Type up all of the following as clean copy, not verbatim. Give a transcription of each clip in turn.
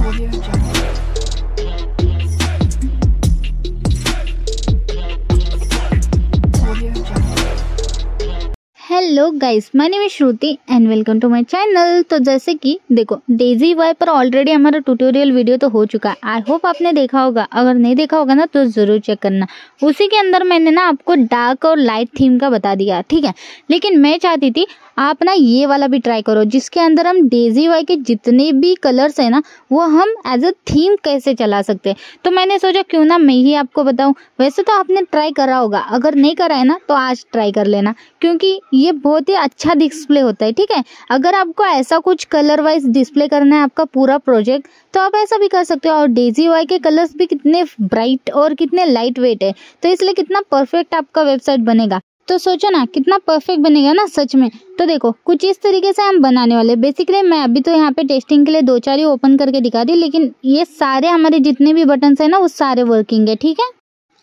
Audio Jungle. Audio Jungle. Hello guys, my name is Shruti and welcome to my channel. तो जैसे कि देखो, daisy UI पर already हमारा ट्यूटोरियल वीडियो तो हो चुका है। आई होप आपने देखा होगा। अगर नहीं देखा होगा ना तो ज़रूर चेक करना। उसी के अंदर मैंने ना आपको डार्क और लाइट थीम का बता दिया, ठीक है। लेकिन मैं चाहती थी आप ना ये वाला भी ट्राई करो, जिसके अंदर हम डेजी यूआई के जितने भी कलर्स है ना वो हम एज अ थीम कैसे चला सकते हैं। तो मैंने सोचा क्यों ना मैं ही आपको बताऊं। वैसे तो आपने ट्राई करा होगा, अगर नहीं करा है ना तो आज ट्राई कर लेना, क्योंकि ये बहुत ही अच्छा डिस्प्ले होता है, ठीक है। अगर आपको ऐसा कुछ कलर वाइज डिस्प्ले करना है आपका पूरा प्रोजेक्ट, तो आप ऐसा भी कर सकते हो। और डेजी यूआई के कलर्स भी कितने ब्राइट और कितने लाइट वेट है, तो इसलिए कितना परफेक्ट आपका वेबसाइट बनेगा। तो सोचो ना कितना परफेक्ट बनेगा ना सच में। तो देखो कुछ इस तरीके से हम बनाने वाले। बेसिकली मैं अभी तो यहाँ पे टेस्टिंग के लिए 2-4 ही ओपन करके दिखा दी, लेकिन ये सारे हमारे जितने भी बटन्स है ना वो सारे वर्किंग है, ठीक है।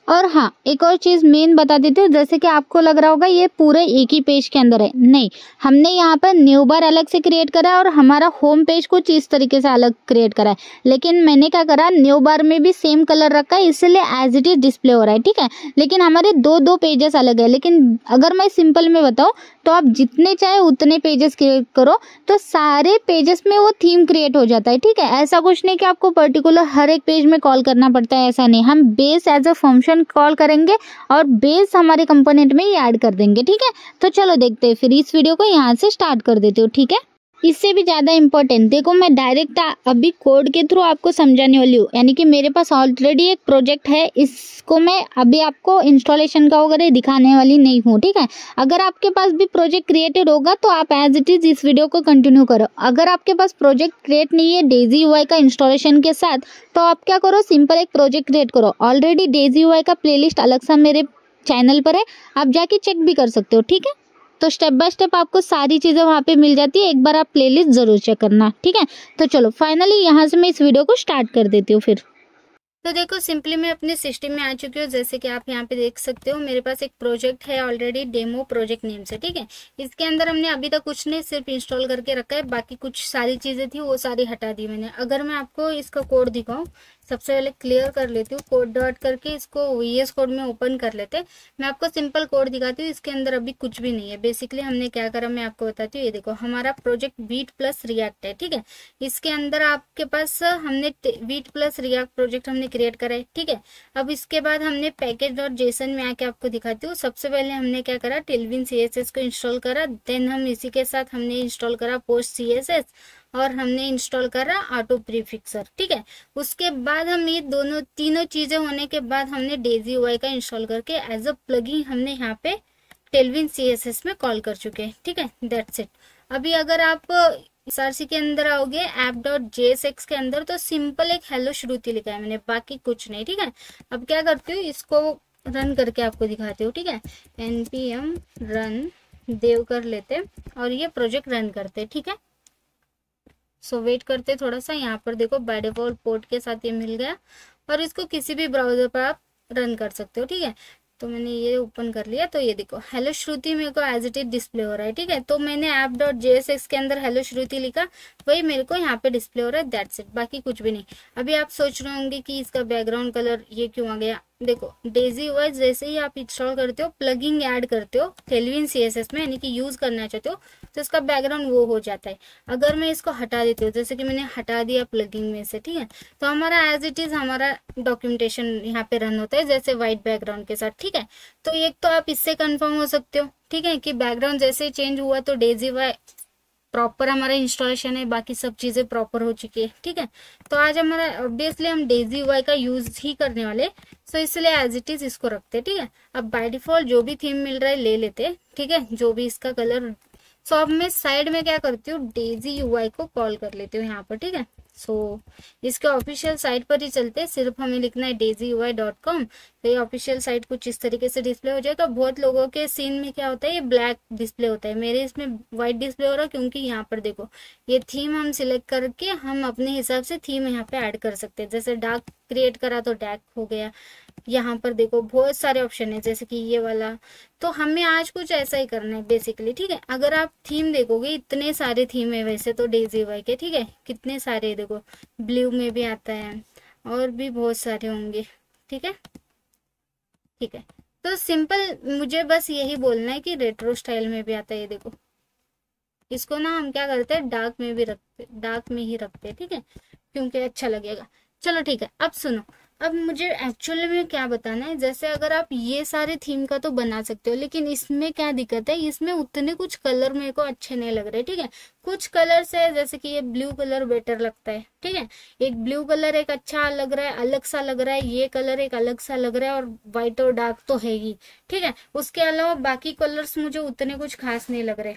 और हाँ, एक और चीज मेन बता देती हूँ। जैसे कि आपको लग रहा होगा ये पूरे एक ही पेज के अंदर है, नहीं, हमने यहाँ पर न्यू बार अलग से क्रिएट करा है और हमारा होम पेज कुछ इस तरीके से अलग क्रिएट करा है। लेकिन मैंने क्या करा, न्यू बार में भी सेम कलर रखा है, इसलिए एज इट इज डिस्प्ले हो रहा है, ठीक है। लेकिन हमारे दो पेजेस अलग है। लेकिन अगर मैं सिंपल में बताऊँ तो आप जितने चाहे उतने पेजेस क्रिएट करो, तो सारे पेजेस में वो थीम क्रिएट हो जाता है, ठीक है। ऐसा कुछ नहीं कि आपको पर्टिकुलर हर एक पेज में कॉल करना पड़ता है, ऐसा नहीं। हम base as a function call करेंगे और बेस हमारे कंपोनेंट में ही ऐड कर देंगे, ठीक है। तो चलो देखते हैं, फिर इस वीडियो को यहाँ से स्टार्ट कर देते हो, ठीक है। इससे भी ज़्यादा इम्पोर्टेंट देखो, मैं डायरेक्ट अभी कोड के थ्रू आपको समझाने वाली हूँ। यानी कि मेरे पास ऑलरेडी एक प्रोजेक्ट है, इसको मैं अभी आपको इंस्टॉलेशन का वगैरह दिखाने वाली नहीं हूँ, ठीक है। अगर आपके पास भी प्रोजेक्ट क्रिएटेड होगा तो आप एज इट इज इस वीडियो को कंटिन्यू करो। अगर आपके पास प्रोजेक्ट क्रिएट नहीं है डेजी यूआई का इंस्टॉलेशन के साथ, तो आप क्या करो, सिंपल एक प्रोजेक्ट क्रिएट करो। ऑलरेडी डेजी यूआई का प्लेलिस्ट अलग सा मेरे चैनल पर है, आप जाके चेक भी कर सकते हो, ठीक है। तो स्टेप बाय स्टेप आपको सारी चीज़ें वहाँ पे मिल जाती है। एक बार आप प्लेलिस्ट ज़रूर चेक करना, ठीक है। तो चलो फाइनली यहाँ से मैं इस वीडियो को स्टार्ट कर देती हूँ फिर। तो देखो सिंपली मैं अपने सिस्टम में आ चुकी हूँ। जैसे कि आप यहाँ पे देख सकते हो, मेरे पास एक प्रोजेक्ट है ऑलरेडी, डेमो प्रोजेक्ट नेम से, ठीक है। इसके अंदर हमने अभी तक कुछ नहीं, सिर्फ इंस्टॉल करके रखा है। बाकी कुछ सारी चीज़ें थी वो सारी हटा दी मैंने। अगर मैं आपको इसका कोड दिखाऊँ, सबसे पहले क्लियर कर लेती हूँ कोड डॉट करके, इसको VS कोड में ओपन कर लेते हैं। मैं आपको सिंपल कोड दिखाती हूँ। इसके अंदर अभी कुछ भी नहीं है। बेसिकली हमने क्या करा मैं आपको बताती हूँ। ये देखो हमारा प्रोजेक्ट वीट प्लस रिएक्ट है, ठीक है। इसके अंदर आपके पास हमने वीट प्लस रिएक्ट प्रोजेक्ट हमने क्रिएट करा है, ठीक है। अब इसके बाद हमने पैकेज डॉट जेसन में आके आपको दिखाती हूँ। सबसे पहले हमने क्या करा, टेलविन CSS को इंस्टॉल करा। देन हम इसी के साथ हमने इंस्टॉल करा पोस्ट CSS और हमने इंस्टॉल करा ऑटो प्रीफिक्सर, ठीक है। उसके बाद हम ये तीनों चीजें होने के बाद हमने डेजी यूआई का इंस्टॉल करके एज अ प्लगइन हमने यहाँ पे टेलविन CSS में कॉल कर चुके हैं, ठीक है। That's it. अभी अगर आप SRC के अंदर आओगे ऐप डॉट JSX के अंदर, तो सिंपल एक हेलो श्रुति लिखा है मैंने, बाकी कुछ नहीं, ठीक है। अब क्या करती हूँ, इसको रन करके आपको दिखाती हूँ, ठीक है। npm रन देव कर लेते और ये प्रोजेक्ट रन करते, ठीक है। सो वेट करते थोड़ा सा। यहाँ पर देखो बाय डिफॉल्ट पोर्ट के साथ ये मिल गया और इसको किसी भी ब्राउजर पर आप रन कर सकते हो, ठीक है। तो मैंने ये ओपन कर लिया। तो ये देखो हेलो श्रुति मेरे को एज इट इज डिस्प्ले हो रहा है, ठीक है। तो मैंने ऐप डॉट JSX के अंदर हेलो श्रुति लिखा, वही मेरे को यहाँ पे डिस्प्ले हो रहा है। दैट्स इट, बाकी कुछ भी नहीं। अभी आप सोच रहे होंगे कि इसका बैकग्राउंड कलर ये क्यों आ गया। देखो डेजी यूआई जैसे ही आप इंस्टॉल करते हो, प्लगइन ऐड करते हो टेलविन CSS में, यानी कि यूज करना चाहते हो, तो इसका बैकग्राउंड वो हो जाता है। अगर मैं इसको हटा देती हूँ, जैसे कि मैंने हटा दिया प्लगइन में से, ठीक है, तो हमारा एज इट इज हमारा डॉक्यूमेंटेशन यहाँ पे रन होता है जैसे व्हाइट बैकग्राउंड के साथ, ठीक है। तो एक तो आप इससे कंफर्म हो सकते हो, ठीक है, कि बैकग्राउंड जैसे ही चेंज हुआ तो डेजी यूआई प्रॉपर हमारा इंस्टॉलेशन है, बाकी सब चीजें प्रॉपर हो चुकी है, ठीक है। तो आज हमारा ऑब्वियसली हम डेजी यूआई का यूज ही करने वाले, सो इसलिए एज इट इज इसको रखते, ठीक है। अब बाय डिफॉल्ट जो भी थीम मिल रहा है ले लेते, ठीक है, जो भी इसका कलर। सो अब मैं साइड में क्या करती हूँ, डेजी यूआई को कॉल कर लेती हूँ यहाँ पर, ठीक है। सो इसके ऑफिशियल साइट पर ही चलते हैं। सिर्फ हमें लिखना है daisyui.com। तो ये ऑफिशियल साइट कुछ इस तरीके से डिस्प्ले हो जाएगा। बहुत लोगों के सीन में क्या होता है, ये ब्लैक डिस्प्ले होता है, मेरे इसमें व्हाइट डिस्प्ले हो रहा है, क्योंकि यहाँ पर देखो ये थीम हम सिलेक्ट करके हम अपने हिसाब से थीम यहाँ पे ऐड कर सकते हैं। जैसे डार्क क्रिएट करा तो डार्क हो गया, यहाँ पर देखो बहुत सारे ऑप्शन है जैसे कि ये वाला। तो हमें आज कुछ ऐसा ही करना है बेसिकली, ठीक है। अगर आप थीम देखोगे इतने सारे थीम है वैसे तो डेजी वाई के, ठीक है, कितने सारे देखो, ब्लू में भी आता है और भी बहुत सारे होंगे, ठीक है। ठीक है, तो सिंपल मुझे बस यही बोलना है कि रेट्रो स्टाइल में भी आता है, ये देखो। इसको ना हम क्या करते हैं, डार्क में भी रखते, डार्क में ही रखते हैं, ठीक है, क्योंकि अच्छा लगेगा। चलो ठीक है, अब सुनो। अब मुझे एक्चुअली में क्या बताना है, जैसे अगर आप ये सारे थीम का तो बना सकते हो, लेकिन इसमें क्या दिक्कत है, इसमें उतने कुछ कलर मेरे को अच्छे नहीं लग रहे, ठीक है। कुछ कलर्स है जैसे कि ये ब्लू कलर बेटर लगता है, ठीक है। एक ब्लू कलर एक अच्छा लग रहा है, अलग सा लग रहा है, ये कलर एक अलग सा लग रहा है, और व्हाइट और डार्क तो है ही, ठीक है। उसके अलावा बाकी कलर्स मुझे उतने कुछ खास नहीं लग रहे,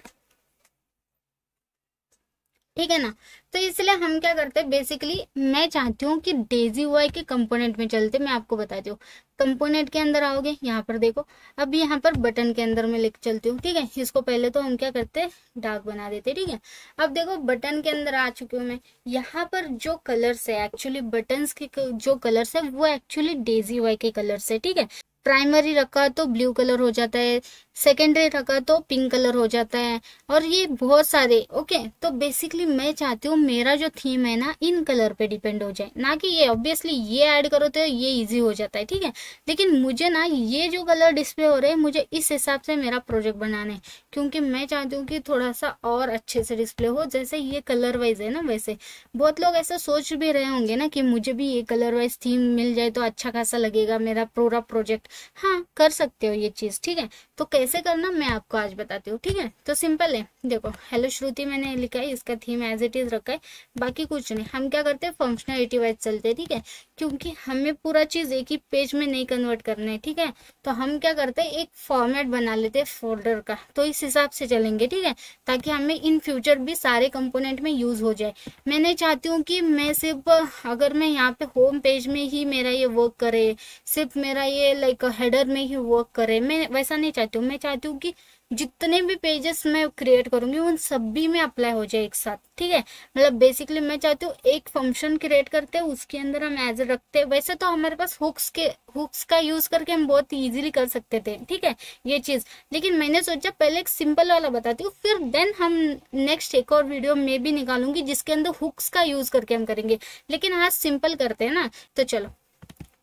ठीक है ना। तो इसलिए हम क्या करते हैं, बेसिकली मैं चाहती हूँ कि डेजी वाई के कंपोनेंट में चलते। मैं आपको बताती हूँ, कंपोनेंट के अंदर आओगे, यहाँ पर देखो। अब यहाँ पर बटन के अंदर में लेके चलती हूँ, ठीक है। इसको पहले तो हम क्या करते हैं, डार्क बना देते, ठीक है। अब देखो बटन के अंदर आ चुकी हूँ मैं। यहाँ पर जो कलर्स है एक्चुअली बटन्स के जो कलर्स है वो एक्चुअली डेजी वाई के कलर्स है, ठीक है। प्राइमरी रखा तो ब्लू कलर हो जाता है, सेकेंडरी रखा तो पिंक कलर हो जाता है, और ये बहुत सारे। ओके, तो बेसिकली मैं चाहती हूँ मेरा जो थीम है ना इन कलर पे डिपेंड हो जाए, ना कि ये ऑब्वियसली ये ऐड करो तो ये इजी हो जाता है, ठीक है। लेकिन मुझे ना ये जो कलर डिस्प्ले हो रहे हैं मुझे इस हिसाब से मेरा प्रोजेक्ट बनाना है, क्योंकि मैं चाहती हूँ कि थोड़ा सा और अच्छे से डिस्प्ले हो, जैसे ये कलर वाइज है ना वैसे। बहुत लोग ऐसा सोच भी रहे होंगे ना कि मुझे भी ये कलर वाइज थीम मिल जाए तो अच्छा खासा लगेगा मेरा पूरा प्रोजेक्ट। हाँ, कर सकते हो ये चीज, ठीक है। तो कैसे करना मैं आपको आज बताती हूँ, ठीक है। तो सिंपल है, देखो हेलो श्रुति मैंने लिखा है, इसका थीम एज इट इज रखा है, बाकी कुछ नहीं। हम क्या करते हैं, फंक्शनलिटी वाइज चलते हैं, ठीक है, क्योंकि हमें पूरा चीज एक ही पेज में नहीं कन्वर्ट करना है, ठीक है। तो हम क्या करते हैं, एक फॉर्मेट बना लेते हैं फोल्डर का, तो इस हिसाब से चलेंगे, ठीक है, ताकि हमें इन फ्यूचर भी सारे कंपोनेंट में यूज हो जाए। मैं नहीं चाहती हूँ कि मैं सिर्फ अगर मैं यहाँ पे होम पेज में ही मेरा ये वर्क करे, सिर्फ मेरा ये लाइक हेडर में ही वर्क करे, मैं वैसा नहीं चाहती हूँ। मैं चाहती हूँ कि जितने भी पेजेस मैं क्रिएट करूंगी उन सभी में अप्लाई हो जाए एक साथ, ठीक है। मतलब बेसिकली मैं चाहती हूँ एक फंक्शन क्रिएट करते हैं, उसके अंदर हम एज रखते हैं। वैसे तो हमारे पास हुक्स का यूज करके हम बहुत इजीली कर सकते थे, ठीक है, ये चीज। लेकिन मैंने सोचा पहले एक सिंपल वाला बताती हूँ, फिर देन हम नेक्स्ट एक और वीडियो में भी निकालूंगी जिसके अंदर हुक्स का यूज करके हम करेंगे, लेकिन आज सिंपल करते हैं ना। तो चलो,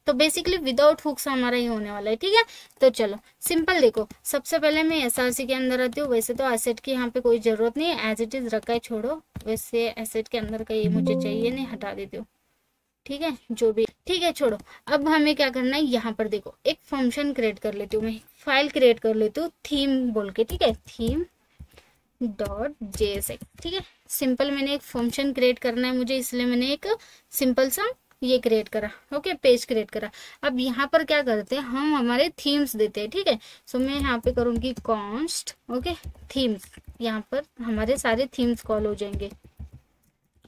तो बेसिकली विदाउट हुक्स हमारा ही होने वाला है, ठीक है। तो चलो सिंपल देखो, सबसे पहले मैं एसआरसी के अंदर आती हूँ। वैसे तो एसेट की यहाँ पे कोई जरूरत नहीं है, एज इट इज रखा है, छोड़ो। वैसे एसेट के अंदर का ये मुझे चाहिए नहीं, हटा देती हूँ, ठीक है, जो भी, ठीक है, छोड़ो। अब हमें क्या करना है, यहाँ पर देखो एक फंक्शन क्रिएट कर लेती हूँ मैं, फाइल क्रिएट कर लेती हूँ थीम बोल के, ठीक है, थीम .jsx, ठीक है। सिंपल मैंने एक फंक्शन क्रिएट करना है मुझे, इसलिए मैंने एक सिंपल सा ये क्रिएट करा, ओके, पेज क्रिएट करा। अब यहाँ पर क्या करते हैं, हम हमारे थीम्स देते हैं, ठीक है। सो मैं यहाँ पे करूंगी कॉन्स्ट, ओके, थीम्स। यहाँ पर हमारे सारे थीम्स कॉल हो जाएंगे,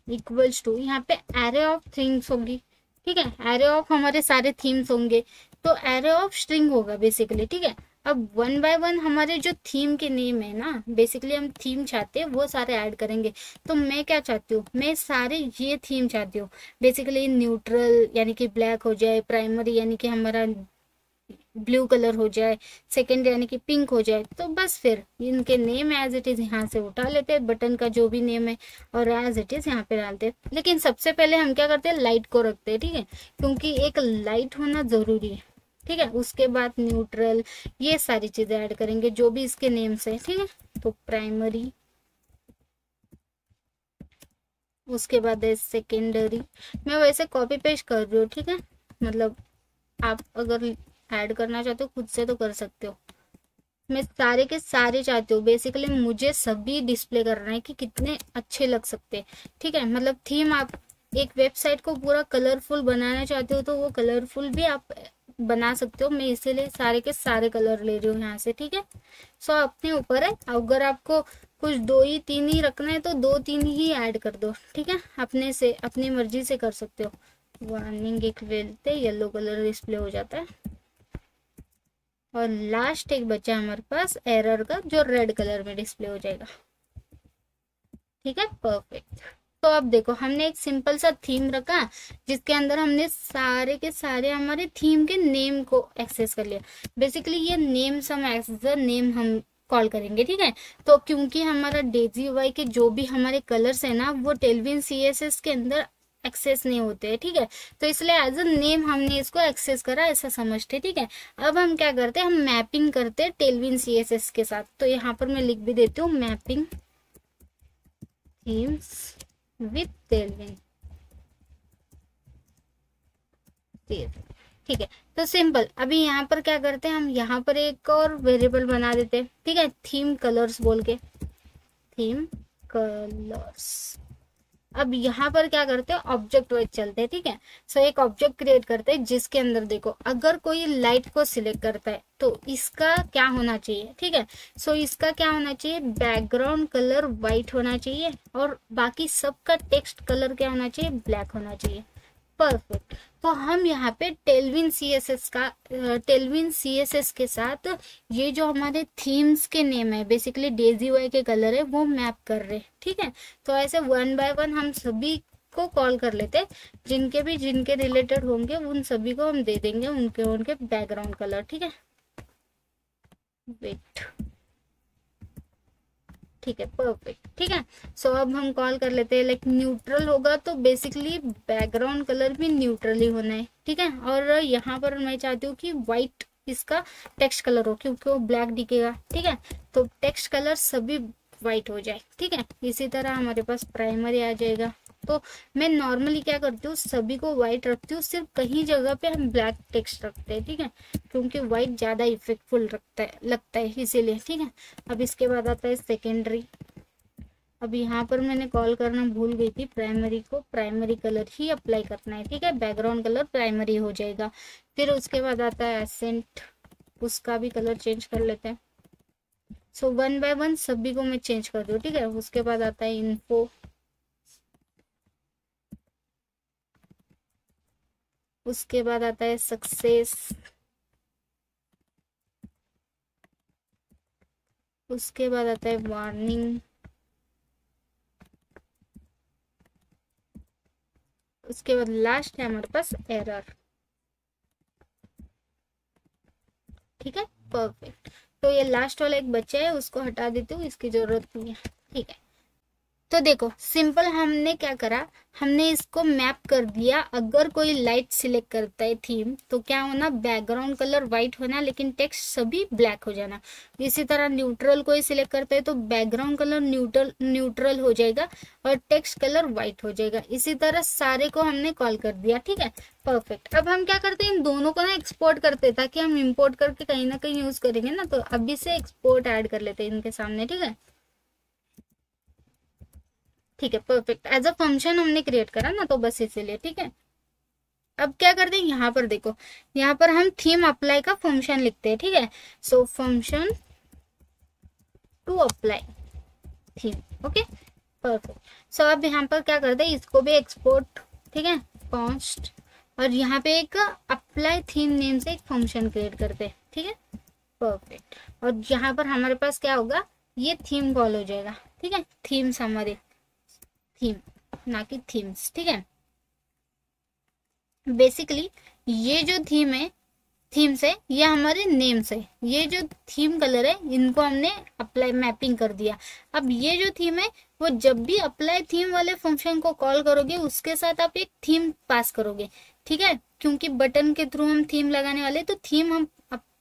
इक्वल्स टू, यहाँ पे एरे ऑफ थीम्स होगी, ठीक है, एरे ऑफ हमारे सारे थीम्स होंगे, तो एरे ऑफ स्ट्रिंग होगा बेसिकली, ठीक है। अब वन बाय वन हमारे जो थीम के नेम है ना, बेसिकली हम थीम चाहते हैं वो सारे ऐड करेंगे। तो मैं क्या चाहती हूँ, मैं सारे ये थीम चाहती हूँ बेसिकली, न्यूट्रल यानी कि ब्लैक हो जाए, प्राइमरी यानी कि हमारा ब्लू कलर हो जाए, सेकेंड यानी कि पिंक हो जाए। तो बस फिर इनके नेम एज इट इज यहाँ से उठा लेते हैं, बटन का जो भी नेम है, और एज इट इज यहाँ पे डालते हैं। लेकिन सबसे पहले हम क्या करते हैं, लाइट को रखते हैं, ठीक है, क्योंकि एक लाइट होना जरूरी है, ठीक है। उसके बाद न्यूट्रल, ये सारी चीजें ऐड करेंगे जो भी इसके नेम्स है, ठीक है। तो प्राइमरी, उसके बाद है सेकेंडरी। मैं वैसे कॉपी पेस्ट कर रही हूँ, ठीक है, मतलब आप अगर ऐड करना चाहते हो खुद से तो कर सकते हो। मैं सारे के सारे चाहती हूँ, बेसिकली मुझे सभी डिस्प्ले करना है कि कितने अच्छे लग सकते हैं, ठीक है। मतलब थीम आप एक वेबसाइट को पूरा कलरफुल बनाना चाहते हो तो वो कलरफुल भी आप बना सकते हो। मैं इसीलिए सारे के सारे कलर ले रही हूँ यहाँ से, ठीक है। सो अपने ऊपर है, अगर आपको कुछ दो ही तीन ही रखना है तो दो तीन ही ऐड कर दो, ठीक है, अपने से अपनी मर्जी से कर सकते हो। वार्निंग एक लेते, येलो कलर डिस्प्ले हो जाता है, और लास्ट एक बचा हमारे पास एरर का, जो रेड कलर में डिस्प्ले हो जाएगा, ठीक है, परफेक्ट। तो अब देखो हमने एक सिंपल सा थीम रखा जिसके अंदर हमने सारे के सारे हमारे थीम के नेम को एक्सेस कर लिया। बेसिकली ये नेम्स हम एज द नेम हम कॉल करेंगे, ठीक है। तो क्योंकि हमारा डेजी वाई के जो भी हमारे कलर्स है ना वो टेलविन CSS के अंदर एक्सेस नहीं होते हैं, ठीक है। तो इसलिए एज अ नेम हमने इसको एक्सेस करा, ऐसा समझते, ठीक है। अब हम क्या करते हैं, हम मैपिंग करते हैं टेलविन CSS के साथ। तो यहाँ पर मैं लिख भी देती हूँ मैपिंग थीम्स विथ टेलविन, ठीक है। तो सिंपल अभी यहाँ पर क्या करते हैं, हम यहाँ पर एक और वेरिएबल बना देते हैं, ठीक है, थीम कलर्स बोल के, थीम कलर्स। अब यहाँ पर क्या करते हैं, ऑब्जेक्ट वाइज चलते हैं, ठीक है। सो एक ऑब्जेक्ट क्रिएट करते हैं जिसके अंदर देखो अगर कोई लाइट को सिलेक्ट करता है तो इसका क्या होना चाहिए, ठीक है। सो इसका क्या होना चाहिए, बैकग्राउंड कलर व्हाइट होना चाहिए और बाकी सबका टेक्स्ट कलर क्या होना चाहिए, ब्लैक होना चाहिए। परफेक्ट। तो हम यहाँ पे टेलविन CSS के साथ ये जो हमारे थीम्स के नेम है, बेसिकली डेजी वाई के कलर है, वो मैप कर रहे हैं, ठीक है। तो ऐसे 1 बाय 1 हम सभी को कॉल कर लेते हैं, जिनके रिलेटेड होंगे उन सभी को हम दे देंगे उनके बैकग्राउंड कलर, ठीक है। वेट, ठीक है, परफेक्ट, ठीक है। सो अब हम कॉल कर लेते हैं, लाइक न्यूट्रल होगा तो बेसिकली बैकग्राउंड कलर भी न्यूट्रल ही होना है, ठीक है। और यहाँ पर मैं चाहती हूँ कि व्हाइट इसका टेक्स्ट कलर हो क्योंकि वो ब्लैक दिखेगा, ठीक है। तो टेक्स्ट कलर सभी व्हाइट हो जाए, ठीक है। इसी तरह हमारे पास प्राइमरी आ जाएगा। तो मैं नॉर्मली क्या करती हूँ, सभी को व्हाइट रखती हूँ, सिर्फ कहीं जगह पे हम ब्लैक टेक्स्ट रखते हैं, ठीक है, क्योंकि व्हाइट ज्यादा इफेक्टफुल लगता है इसीलिए, ठीक है। अब इसके बाद आता है सेकेंडरी। अब यहाँ पर मैंने कॉल करना भूल गई थी, प्राइमरी को प्राइमरी कलर ही अप्लाई करना है, ठीक है, बैकग्राउंड कलर प्राइमरी हो जाएगा। फिर उसके बाद आता है एसेंट, उसका भी कलर चेंज कर लेते हैं। सो 1 बाय 1 सभी को मैं चेंज कर दूँ, ठीक है। उसके बाद आता है इन्फो, उसके बाद आता है सक्सेस, उसके बाद आता है वार्निंग, उसके बाद लास्ट है हमारे पास एरर, ठीक है, परफेक्ट। तो ये लास्ट वाला एक बच्चा है, उसको हटा देती हूँ, इसकी जरूरत नहीं है, ठीक है। तो देखो सिंपल हमने क्या करा, हमने इसको मैप कर दिया। अगर कोई लाइट सिलेक्ट करता है थीम तो क्या होना, बैकग्राउंड कलर व्हाइट होना लेकिन टेक्स्ट सभी ब्लैक हो जाना। इसी तरह न्यूट्रल कोई सिलेक्ट करता है तो बैकग्राउंड कलर न्यूट्रल हो जाएगा और टेक्स्ट कलर व्हाइट हो जाएगा। इसी तरह सारे को हमने कॉल कर दिया, ठीक है, परफेक्ट। अब हम क्या करते हैं, इन दोनों को ना एक्सपोर्ट करते हैं ताकि हम इम्पोर्ट करके कहीं ना कहीं यूज करेंगे ना, तो अभी से एक्सपोर्ट ऐड कर लेते हैं इनके सामने, ठीक है, ठीक है, परफेक्ट। एज अ फंक्शन हमने क्रिएट करा ना, तो बस इसीलिए, ठीक है। अब क्या करते हैं, यहाँ पर देखो, यहाँ पर हम थीम अप्लाई का फंक्शन लिखते हैं, ठीक है। So function to apply theme, okay, perfect. So अब यहाँ पर क्या करते हैं, इसको भी एक्सपोर्ट, ठीक है, कॉन्स्ट, और यहाँ पे एक अप्लाई थीम नेम से एक फंक्शन क्रिएट करते हैं, ठीक है, परफेक्ट। और यहाँ पर हमारे पास क्या होगा, ये थीम कॉल हो जाएगा, ठीक है, थीम्स हमारे थीम ना कि थीम्स, ठीक है। बेसिकली ये जो थीम है, थीम्स है, ये हमारे नेम्स है। ये जो थीम कलर है इनको हमने अप्लाई मैपिंग कर दिया। अब ये जो थीम है वो जब भी अप्लाई थीम वाले फंक्शन को कॉल करोगे उसके साथ आप एक थीम पास करोगे, ठीक है, क्योंकि बटन के थ्रू हम थीम लगाने वाले, तो थीम हम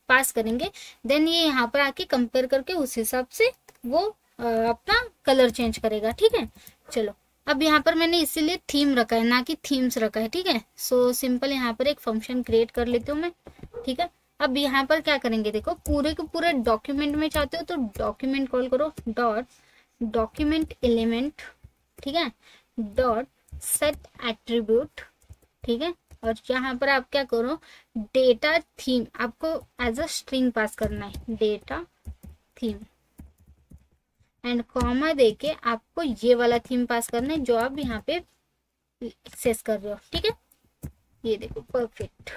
पास करेंगे, देन ये यहाँ पर आके कंपेयर करके उस हिसाब से वो अपना कलर चेंज करेगा, ठीक है। चलो अब यहाँ पर मैंने इसीलिए थीम रखा है ना कि थीम्स रखा है, ठीक है। सो सिंपल यहाँ पर एक फंक्शन क्रिएट कर लेती हूँ मैं, ठीक है। अब यहाँ पर क्या करेंगे, देखो पूरे के पूरे डॉक्यूमेंट में चाहते हो तो डॉक्यूमेंट कॉल करो, डॉट डॉक्यूमेंट एलिमेंट, ठीक है, डॉट सेट एट्रीब्यूट, ठीक है। और यहाँ पर आप क्या करो, डेटा थीम आपको एज अ स्ट्रिंग पास करना है, डेटा थीम, एंड कॉमा देके आपको ये वाला थीम पास करना है जो आप यहाँ पे एक्सेस कर रहे हो, ठीक है, ये देखो, परफेक्ट।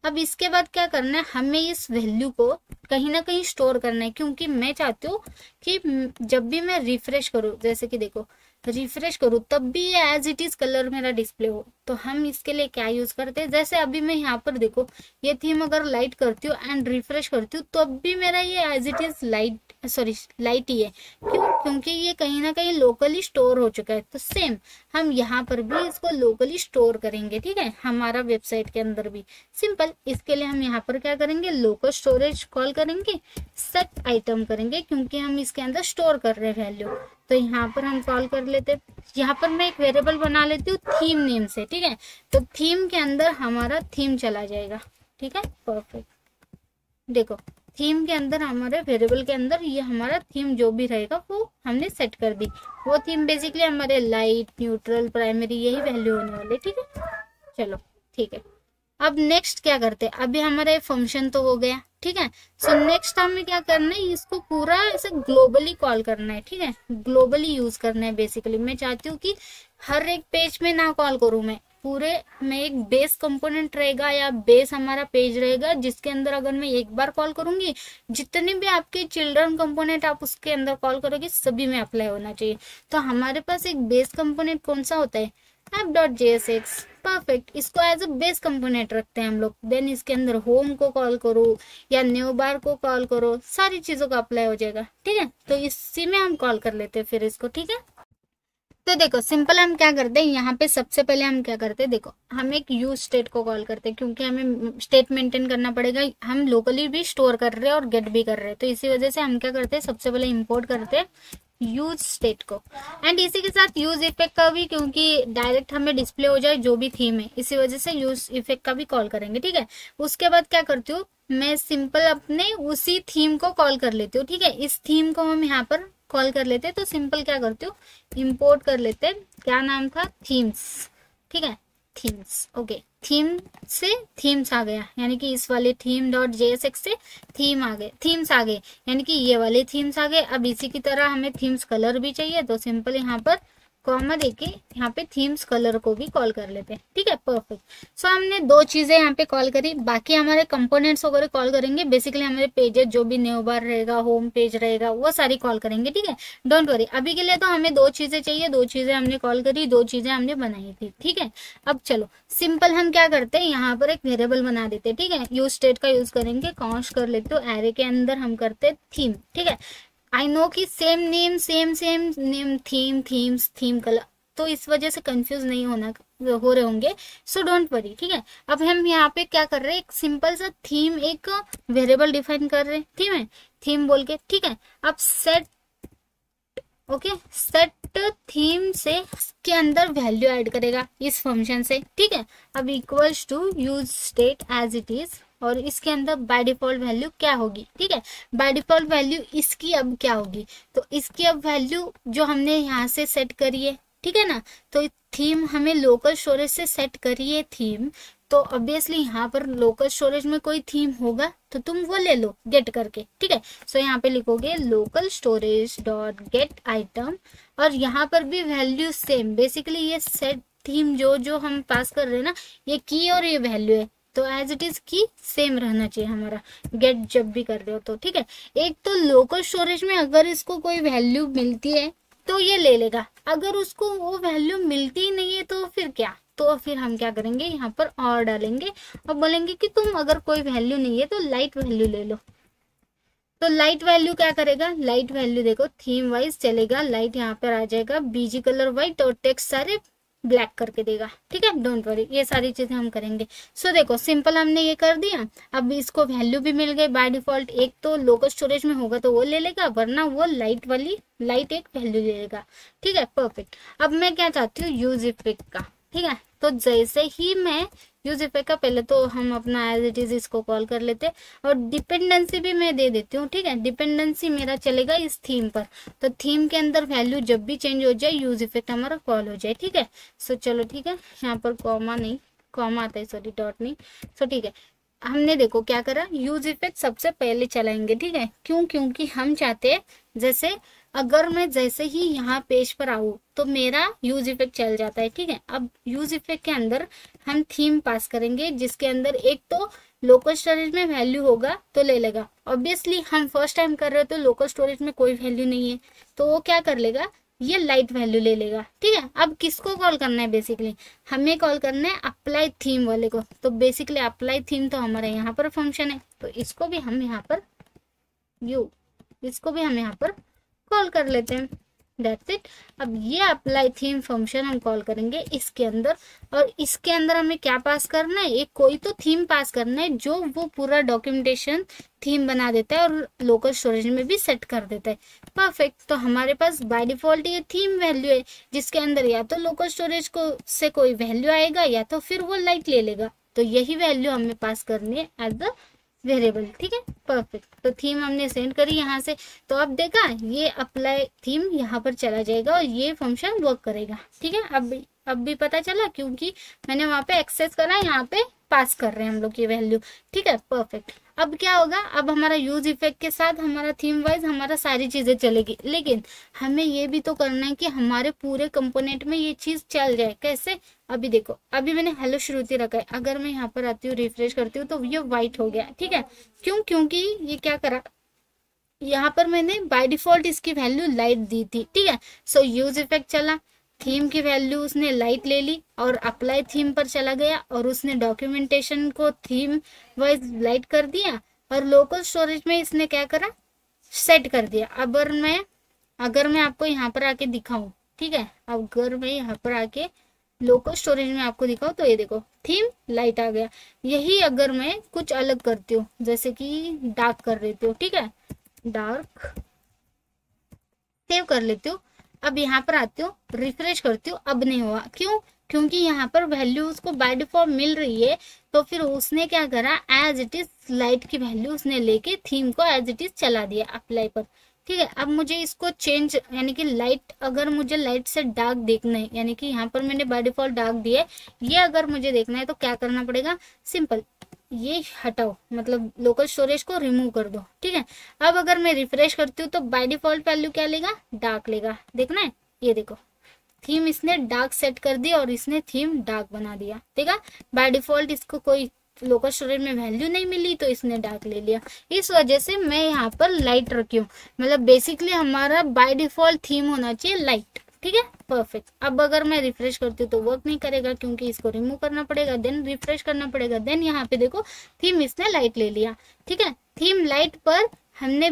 अब इसके बाद क्या करना है, हमें इस वैल्यू को कहीं ना कहीं स्टोर करना है, क्योंकि मैं चाहती हूँ कि जब भी मैं रिफ्रेश करूँ, जैसे कि देखो रिफ्रेश करूँ तब भी ये एज इट इज कलर मेरा डिस्प्ले हो, तो हम इसके लिए क्या यूज करते हैं, जैसे अभी मैं यहाँ पर देखो ये थीम अगर लाइट करती हूँ एंड रिफ्रेश करती हूँ तब भी मेरा ये एज इट इज लाइट ही है। क्यों? क्योंकि ये कहीं ना कहीं लोकली स्टोर हो चुका है। तो सेम हम यहाँ पर भी इसको लोकली स्टोर करेंगे, ठीक है, हमारा वेबसाइट के अंदर भी सिंपल। इसके लिए हम यहाँ पर क्या करेंगे, लोकल स्टोरेज कॉल करेंगे, सेट आइटम करेंगे, क्योंकि हम इसके अंदर स्टोर कर रहे हैं वैल्यू। तो यहाँ पर हम कॉल कर लेते हैं, यहाँ पर मैं एक वेरिएबल बना लेती हूँ थीम नेम से, ठीक है। तो थीम के अंदर हमारा थीम चला जाएगा, ठीक है, परफेक्ट। देखो थीम के अंदर हमारे वेरिएबल के अंदर ये हमारा थीम जो भी रहेगा वो हमने सेट कर दी। वो थीम बेसिकली हमारे लाइट, न्यूट्रल, प्राइमरी यही वैल्यू होने वाले, ठीक है। चलो ठीक है, अब नेक्स्ट क्या करते हैं, अभी हमारा फंक्शन तो हो गया, ठीक है। सो नेक्स्ट हमें क्या करना है, इसको पूरा ऐसे ग्लोबली कॉल करना है, ठीक है, ग्लोबली यूज करना है। बेसिकली मैं चाहती हूँ कि हर एक पेज में ना कॉल करूँ मैं, पूरे में एक बेस कंपोनेंट रहेगा या बेस हमारा पेज रहेगा, जिसके अंदर अगर मैं एक बार कॉल करूंगी, जितने भी आपके चिल्ड्रन कंपोनेंट आप उसके अंदर कॉल करोगे सभी में अप्लाई होना चाहिए। तो हमारे पास एक बेस कंपोनेंट कौन सा होता है, app.jsx, परफेक्ट। इसको एज अ बेस कंपोनेंट रखते हैं हम लोग। देन इसके अंदर होम को कॉल करो या न्यू बार को कॉल करो, सारी चीजों का अप्लाई हो जाएगा, ठीक है। तो इसी में हम कॉल कर लेते हैं फिर इसको, ठीक है। तो देखो सिंपल हम क्या करते हैं, यहाँ पे सबसे पहले हम क्या करते हैं, देखो हम एक यूज स्टेट को कॉल करते हैं, क्योंकि हमें स्टेट मेंटेन करना पड़ेगा। हम लोकली भी स्टोर कर रहे हैं और गेट भी कर रहे हैं, तो इसी वजह से हम क्या करते हैं, सबसे पहले इंपोर्ट करते हैं यूज स्टेट को। एंड इसी के साथ यूज इफेक्ट का भी, क्योंकि डायरेक्ट हमें डिस्प्ले हो जाए जो भी थीम है, इसी वजह से यूज इफेक्ट का भी कॉल करेंगे, ठीक है। उसके बाद क्या करती हूँ मैं, सिंपल अपने उसी थीम को कॉल कर लेती हूँ, ठीक है। इस थीम को हम यहाँ पर कॉल कर लेते हैं, तो सिंपल क्या करती हूँ, इंपोर्ट कर लेते हैं, क्या नाम था, थीम्स, ठीक है, थीम्स, ओके। थीम से थीम्स आ गया, यानी कि इस वाले थीम डॉट जेएसएक्स से थीम आ गए, थीम्स आ गए, यानी कि ये वाले थीम्स आ गए। अब इसी की तरह हमें थीम्स कलर भी चाहिए, तो सिंपल यहाँ पर कॉमा देके यहाँ पे थीम्स कलर को भी कॉल कर लेते हैं, ठीक है, परफेक्ट। सो हमने दो चीजें यहाँ पे कॉल करी, बाकी हमारे कंपोनेंट्स वगैरह कॉल करेंगे। बेसिकली हमारे पेजेस जो भी न्यू बार रहेगा, होम पेज रहेगा, वो सारी कॉल करेंगे, ठीक है, डोंट वरी। अभी के लिए तो हमें दो चीजें चाहिए, दो चीजें हमने कॉल करी, दो चीजें हमने बनाई थी, ठीक है। अब चलो सिंपल हम क्या करते हैं, यहाँ पर एक वेरिएबल बना देते हैं, ठीक है। यूज स्टेट का यूज करेंगे, कॉन्स्ट कर लेते हो, एरे के अंदर हम करते हैं थीम, ठीक है। आई नो कि सेम नेम थीम कलर, तो इस वजह से कंफ्यूज नहीं हो रहे होंगे, सो डोंट वरी, ठीक है। अब हम यहाँ पे क्या कर रहे हैं, एक सिंपल सा थीम, एक वेरिएबल डिफाइन कर रहे हैं, ठीक है, थीम बोल के, ठीक है। अब सेट, ओके, सेट थीम से के अंदर वैल्यू ऐड करेगा इस फंक्शन से, ठीक है। अब equals to use state as it is, और इसके अंदर बाय डिफॉल्ट वैल्यू क्या होगी, ठीक है, बाय डिफॉल्ट वैल्यू इसकी अब क्या होगी, तो इसकी अब वैल्यू जो हमने यहाँ से सेट करी है, ठीक है ना। तो थीम हमें लोकल स्टोरेज से सेट करी है थीम, तो ऑब्वियसली यहाँ पर लोकल स्टोरेज में कोई थीम होगा तो तुम वो ले लो गेट करके, ठीक है। सो यहाँ पे लिखोगे local storage dot gate item, और यहाँ पर भी वैल्यू सेम। बेसिकली ये सेट थीम जो हम पास कर रहे हैं ना, ये की और ये वैल्यू है, तो एज इट इज की सेम रहना चाहिए हमारा गेट जब भी कर रहे हो तो, ठीक है। एक तो लोकल स्टोरेज में अगर इसको कोई वैल्यू मिलती है तो ये ले लेगा, अगर उसको वो वैल्यू मिलती ही नहीं है तो फिर क्या, तो फिर हम क्या करेंगे, यहाँ पर और डालेंगे और बोलेंगे कि तुम अगर कोई वैल्यू नहीं है तो लाइट वैल्यू ले लो। तो लाइट वैल्यू क्या करेगा, लाइट वैल्यू देखो थीम वाइज चलेगा, लाइट यहाँ पर आ जाएगा, बीजी कलर व्हाइट और टेक्स्ट सारे ब्लैक करके देगा, ठीक है, डोंट वरी, ये सारी चीजें हम करेंगे। सो देखो सिंपल हमने ये कर दिया। अब इसको वैल्यू भी मिल गई बाय डिफॉल्ट, एक तो लोकल स्टोरेज में होगा तो वो ले लेगा, वरना वो लाइट एक वैल्यू ले लेगा, ठीक है, परफेक्ट। अब मैं क्या चाहती हूँ, यूज इफेक्ट का, ठीक है। तो जैसे ही मैं यूज इफेक्ट का, पहले तो हम अपना एज इट इज इसको कॉल कर लेते, और डिपेंडेंसी भी मैं दे देती हूँ, ठीक है। डिपेंडेंसी मेरा चलेगा इस थीम पर, तो थीम के अंदर वैल्यू जब भी चेंज हो जाए यूज इफेक्ट हमारा कॉल हो जाए, ठीक है। सो चलो ठीक है, यहाँ पर कॉमा नहीं, कॉमा आता है, सॉरी डॉट नहीं, सो ठीक है। हमने देखो क्या करा, यूज इफेक्ट सबसे पहले चलाएंगे, ठीक है। क्यों, क्योंकि हम चाहते हैं जैसे अगर मैं जैसे ही यहाँ पेज पर आऊँ तो मेरा यूज इफेक्ट चल जाता है, ठीक है। अब यूज इफेक्ट के अंदर हम थीम पास करेंगे, जिसके अंदर एक तो लोकल स्टोरेज में वैल्यू होगा तो ले लेगा। ऑब्वियसली हम फर्स्ट टाइम कर रहे हो तो लोकल स्टोरेज में कोई वैल्यू नहीं है, तो वो क्या कर लेगा, ये लाइट वैल्यू ले लेगा। ठीक है, अब किसको कॉल करना है, बेसिकली हमें कॉल करना है अप्लाई थीम वाले को। तो बेसिकली अप्लाई थीम तो हमारा यहाँ पर फंक्शन है, तो इसको भी हम यहाँ पर इसको भी हम यहाँ पर कॉल कर लेते हैं। That's it. अब ये अप्लाई थीम फंक्शन हम कॉल करेंगे इसके अंदर, और इसके अंदर हमें क्या पास करना है, एक कोई तो थीम पास करना है जो वो पूरा डॉक्यूमेंटेशन थीम बना देता है और लोकल स्टोरेज में भी सेट कर देता है। परफेक्ट। तो हमारे पास बाय डिफॉल्ट ये थीम वैल्यू है, जिसके अंदर या तो लोकल स्टोरेज को से कोई वैल्यू आएगा या तो फिर वो लाइट ले लेगा। तो यही वैल्यू हमें पास करनी है एज द वेरिएबल। ठीक है, परफेक्ट। तो थीम हमने सेंड करी यहाँ से, तो अब देखा ये अप्लाई थीम यहाँ पर चला जाएगा और ये फंक्शन वर्क करेगा। ठीक है, अब भी पता चला क्योंकि मैंने वहां पे एक्सेस करा, यहाँ पे पास कर रहे हैं हम लोग ये वैल्यू। ठीक है, परफेक्ट। अब क्या होगा, अब हमारा यूज इफेक्ट के साथ हमारा थीम वाइज हमारा सारी चीजें चलेगी, लेकिन हमें ये भी तो करना है कि हमारे पूरे कंपोनेंट में ये चीज चल जाए। कैसे, अभी देखो, अभी मैंने हेलो श्रुति रखा है, अगर मैं यहाँ पर आती हूँ रिफ्रेश करती हूँ तो ये व्हाइट हो गया। ठीक है, क्यों, क्योंकि ये क्या करा, यहाँ पर मैंने बाय डिफॉल्ट इसकी वैल्यू लाइट दी थी। ठीक है, सो यूज इफेक्ट चला, थीम की वैल्यू उसने लाइट ले ली और अप्लाई थीम पर चला गया और उसने डॉक्यूमेंटेशन को थीम वाइज लाइट कर दिया और लोकल स्टोरेज में इसने क्या करा, सेट कर दिया। अगर मैं आपको यहाँ पर आके दिखाऊं, ठीक है, अगर मैं यहाँ पर आके लोकल स्टोरेज में आपको दिखाऊं तो ये देखो थीम लाइट आ गया। यही अगर मैं कुछ अलग करती हूँ, जैसे कि डार्क कर देती हूँ, ठीक है, डार्क सेव कर लेती हूँ, अब यहाँ पर आती हूँ रिफ्रेश करती हूँ, अब नहीं हुआ। क्यों, क्योंकि यहाँ पर वैल्यू उसको बाय डिफॉल्ट मिल रही है, तो फिर उसने क्या करा, एज इट इज लाइट की वैल्यू उसने लेके थीम को एज इट इज चला दिया अप्लाई पर। ठीक है, अब मुझे इसको चेंज, यानी कि लाइट, अगर मुझे लाइट से डार्क देखना है, यानी कि यहाँ पर मैंने बाय डिफॉल्ट डार्क दिया है, ये अगर मुझे देखना है तो क्या करना पड़ेगा, सिंपल ये हटाओ, मतलब लोकल स्टोरेज को रिमूव कर दो। ठीक है, अब अगर मैं रिफ्रेश करती हूँ तो बाय डिफॉल्ट वैल्यू क्या लेगा, डार्क लेगा। देखना है, ये देखो थीम इसने डार्क सेट कर दी और इसने थीम डार्क बना दिया। देखा, बाय डिफॉल्ट इसको कोई लोकल स्टोरेज में वैल्यू नहीं मिली तो इसने डार्क ले लिया। इस वजह से मैं यहाँ पर लाइट रखी हूँ, मतलब बेसिकली हमारा बाय डिफॉल्ट थीम होना चाहिए लाइट। ठीक है, परफेक्ट। अब अगर मैं रिफ्रेश करती हूँ तो वर्क नहीं करेगा, क्योंकि इसको रिमूव करना पड़ेगा, देन रिफ्रेश करना पड़ेगा, देन यहाँ पे देखो थीम इसने लाइट ले लिया। ठीक है, थीम लाइट पर हमने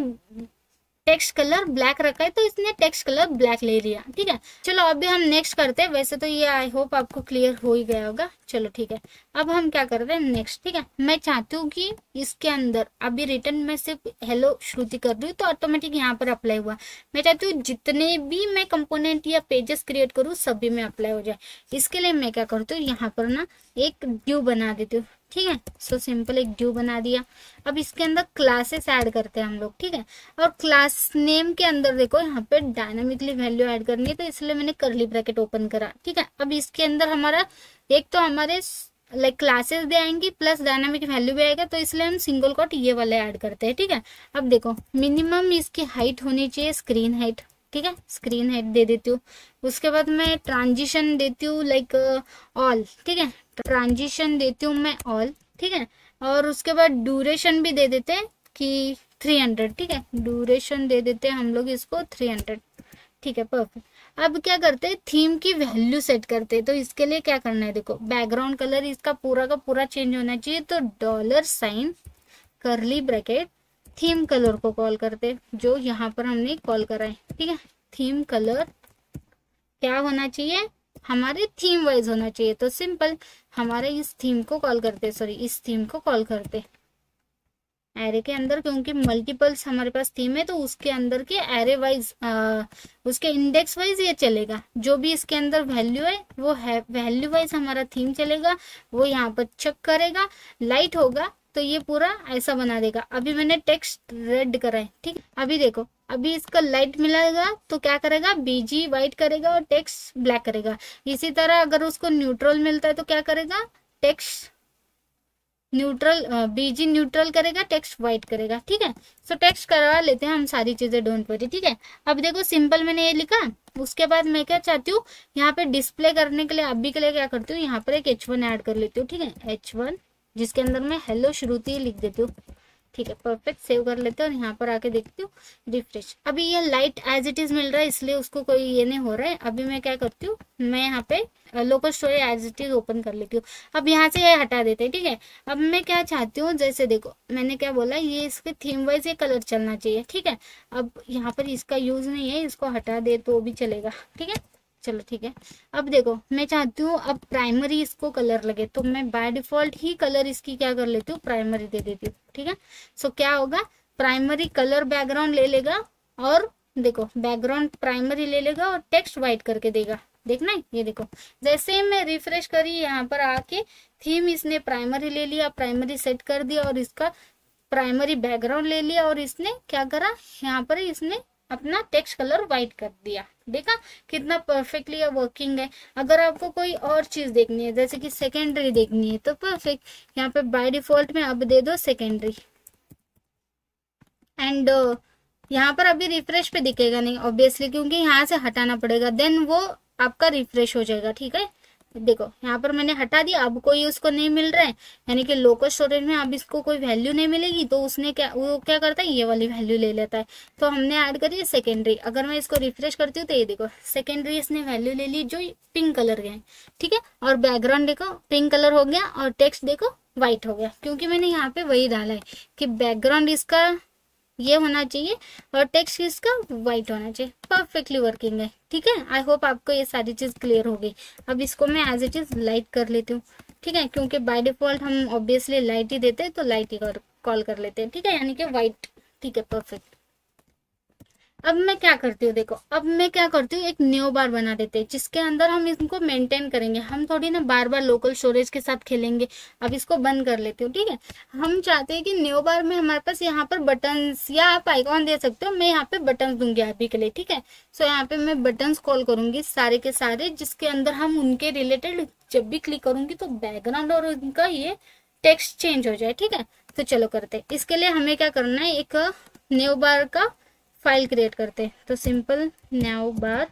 टेक्स्ट कलर ब्लैक रखा है तो इसने टेक्स्ट कलर ब्लैक ले लिया। ठीक है, चलो अभी हम नेक्स्ट करते हैं। वैसे तो ये आई होप आपको क्लियर हो ही गया होगा। चलो ठीक है, अब हम क्या करते हैं नेक्स्ट। ठीक है, मैं चाहती हूँ कि इसके अंदर अभी रिटर्न में सिर्फ हेलो श्रुति कर रही हूँ तो ऑटोमेटिक यहाँ पर अप्लाई हुआ। मैं चाहती हूँ जितने भी मैं कंपोनेंट या पेजेस क्रिएट करूँ सभी में अप्लाई हो जाए। इसके लिए मैं क्या करती हूँ, यहाँ पर ना एक ड्यू बना देती हूँ। ठीक है, सो सिंपल एक ड्यू बना दिया। अब इसके अंदर क्लासेस ऐड करते हैं हम लोग। ठीक है, और क्लास नेम के अंदर देखो यहाँ पे डायनामिकली वैल्यू ऐड करनी है, तो इसलिए मैंने कर्ली ब्रैकेट ओपन करा। ठीक है, अब इसके अंदर हमारा एक तो हमारे लाइक क्लासेस दे आएंगी प्लस डायनामिक वैल्यू भी आएगा, तो इसलिए हम सिंगल कोट ये वाले ऐड करते हैं। ठीक है, अब देखो मिनिमम इसकी हाइट होनी चाहिए स्क्रीन हाइट। ठीक है, स्क्रीन हाइट दे देती हूँ। उसके बाद मैं ट्रांजिशन देती हूँ लाइक ऑल। ठीक है, ट्रांजिशन देती हूँ मैं ऑल। ठीक है, और उसके बाद ड्यूरेशन भी दे देते हैं कि 300। ठीक है, ड्यूरेशन दे देते हैं हम लोग इसको 300। ठीक है, परफेक्ट। अब क्या करते हैं, थीम की वैल्यू सेट करते हैं। तो इसके लिए क्या करना है, देखो बैकग्राउंड कलर इसका पूरा का पूरा चेंज होना चाहिए, तो $, कर्ली ब्रैकेट थीम कलर को कॉल करते हैं, जो यहाँ पर हमने कॉल करा है। ठीक है, थीम कलर क्या होना चाहिए, हमारे थीम वाइज होना चाहिए। तो सिंपल हमारे इस थीम को कॉल करते, सॉरी इस थीम को कॉल करते एरे के अंदर, क्योंकि मल्टीपल्स हमारे पास थीम है तो उसके अंदर के एरे वाइज उसके इंडेक्स वाइज ये चलेगा। जो भी इसके अंदर वैल्यू है वो है वैल्यू वाइज हमारा थीम चलेगा, वो यहाँ पर चेक करेगा, लाइट होगा तो ये पूरा ऐसा बना देगा। अभी मैंने टेक्स्ट रेड करा है। ठीक, अभी देखो अभी इसका लाइट मिलेगा तो क्या करेगा, बीजी व्हाइट करेगा और टेक्स्ट ब्लैक करेगा। इसी तरह अगर उसको न्यूट्रल मिलता है तो क्या करेगा, टेक्स्ट न्यूट्रल बीजी न्यूट्रल करेगा, टेक्स्ट व्हाइट करेगा। ठीक है, सो टेक्स्ट करवा लेते हैं हम सारी चीजें, डोंट वरी। ठीक है, अब देखो सिंपल मैंने ये लिखा। उसके बाद मैं क्या चाहती हूँ, यहाँ पे डिस्प्ले करने के लिए अभी के लिए क्या करती हूँ, यहाँ पर एक H1 ऐड कर लेती हूँ। ठीक है, H1 जिसके अंदर मैं हेलो श्रुति लिख देती हूँ। ठीक है, परफेक्ट। सेव कर लेते हैं और यहाँ पर आके देखती हूँ रिफ्रेश। अभी ये लाइट एज इट इज मिल रहा है, इसलिए उसको कोई ये नहीं हो रहा है। अभी मैं क्या करती हूँ, मैं यहाँ पे local storage as it is open कर लेती हूँ। अब यहाँ से ये हटा देते हैं, ठीक है। अब मैं क्या चाहती हूँ, जैसे देखो मैंने क्या बोला, ये इसके थीम वाइज ये कलर चलना चाहिए, ठीक है। अब यहाँ पर इसका यूज नहीं है, इसको हटा दे तो भी चलेगा, ठीक है। चलो ठीक है। अब देखो मैं चाहती हूँ अब प्राइमरी इसको कलर लगे, तो मैं बाय डिफॉल्ट ही कलर इसकी क्या कर लेती हूँ, प्राइमरी दे देती हूँ, ठीक है। सो क्या होगा, प्राइमरी कलर बैकग्राउंड ले लेगा और देखो बैकग्राउंड प्राइमरी ले लेगा और टेक्स्ट व्हाइट करके देगा। देखना है, ये देखो जैसे ही मैं रिफ्रेश करी यहाँ पर आके थीम इसने प्राइमरी ले लिया, प्राइमरी सेट कर दिया और इसका प्राइमरी बैकग्राउंड ले लिया और इसने क्या करा, यहाँ पर इसने अपना टेक्स्ट कलर व्हाइट कर दिया। देखा कितना परफेक्टली वर्किंग है। अगर आपको कोई और चीज देखनी है, जैसे कि सेकेंडरी देखनी है, तो परफेक्ट यहाँ पे बाय डिफॉल्ट में अब दे दो सेकेंडरी। एंड यहाँ पर अभी रिफ्रेश पे दिखेगा नहीं ऑब्वियसली, क्योंकि यहाँ से हटाना पड़ेगा, देन वो आपका रिफ्रेश हो जाएगा, ठीक है। देखो यहाँ पर मैंने हटा दिया, अब कोई उसको नहीं मिल रहा है, यानी कि लोकल स्टोरेज में अब इसको कोई वैल्यू नहीं मिलेगी, तो उसने वो क्या करता है, ये वाली वैल्यू ले लेता है। तो हमने ऐड करी है सेकेंडरी। अगर मैं इसको रिफ्रेश करती हूँ तो ये देखो सेकेंडरी इसने वैल्यू ले ली जो पिंक कलर के है, ठीक है। और बैकग्राउंड देखो पिंक कलर हो गया और टेक्स्ट देखो व्हाइट हो गया, क्योंकि मैंने यहाँ पे वही डाला है कि बैकग्राउंड इसका ये होना चाहिए और टेक्स्ट इसका व्हाइट होना चाहिए। परफेक्टली वर्किंग है, ठीक है। आई होप आपको ये सारी चीज क्लियर हो गई। अब इसको मैं एज इट इज लाइट कर लेती हूँ, ठीक है, क्योंकि बाय डिफॉल्ट हम ऑब्वियसली लाइट ही देते हैं, तो लाइट ही कॉल कर लेते हैं, ठीक है, यानी कि व्हाइट, ठीक है, परफेक्ट। अब मैं क्या करती हूँ, देखो अब मैं क्या करती हूँ, एक न्यू बार बना देते हैं जिसके अंदर हम इसको मेंटेन करेंगे। हम थोड़ी ना बार बार लोकल स्टोरेज के साथ खेलेंगे। अब इसको बंद कर लेती हूँ, ठीक है। हम चाहते हैं कि न्यू बार में हमारे पास यहाँ पर बटन्स या आप आइकॉन दे सकते हो, मैं यहाँ पे बटन्स दूंगी अभी के लिए, ठीक है। सो यहाँ पे मैं बटन्स कॉल करूंगी सारे के सारे, जिसके अंदर हम उनके रिलेटेड जब भी क्लिक करूंगी तो बैकग्राउंड और उनका ये टेक्स्ट चेंज हो जाए, ठीक है। तो चलो करते हैं। इसके लिए हमें क्या करना है, एक न्यू बार का फाइल क्रिएट करते हैं। तो simple navbar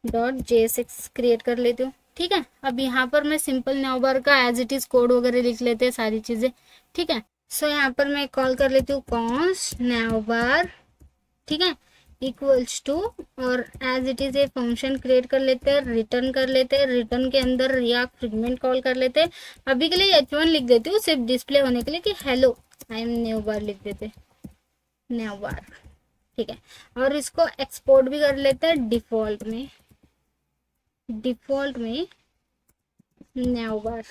dot JSX create कर लेती हूँ, ठीक है। अब यहाँ पर मैं सिंपल navbar का एज इट इज कोड वगैरह लिख लेते हैं सारी चीजें, ठीक है। सो यहाँ पर मैं कॉल कर लेती हूँ कॉन्स्ट navbar, ठीक है, इक्वल्स टू, और as it is a function create कर लेते हैं, रिटर्न कर लेते हैं। रिटर्न के अंदर रिएक्ट फ्रेगमेंट कॉल कर लेते हैं। अभी के लिए h1 लिख देती हूँ सिर्फ डिस्प्ले होने के लिए कि हेलो आई एम navbar लिख देते navbar, ठीक है। और इसको एक्सपोर्ट भी कर लेते हैं डिफॉल्ट में navbar,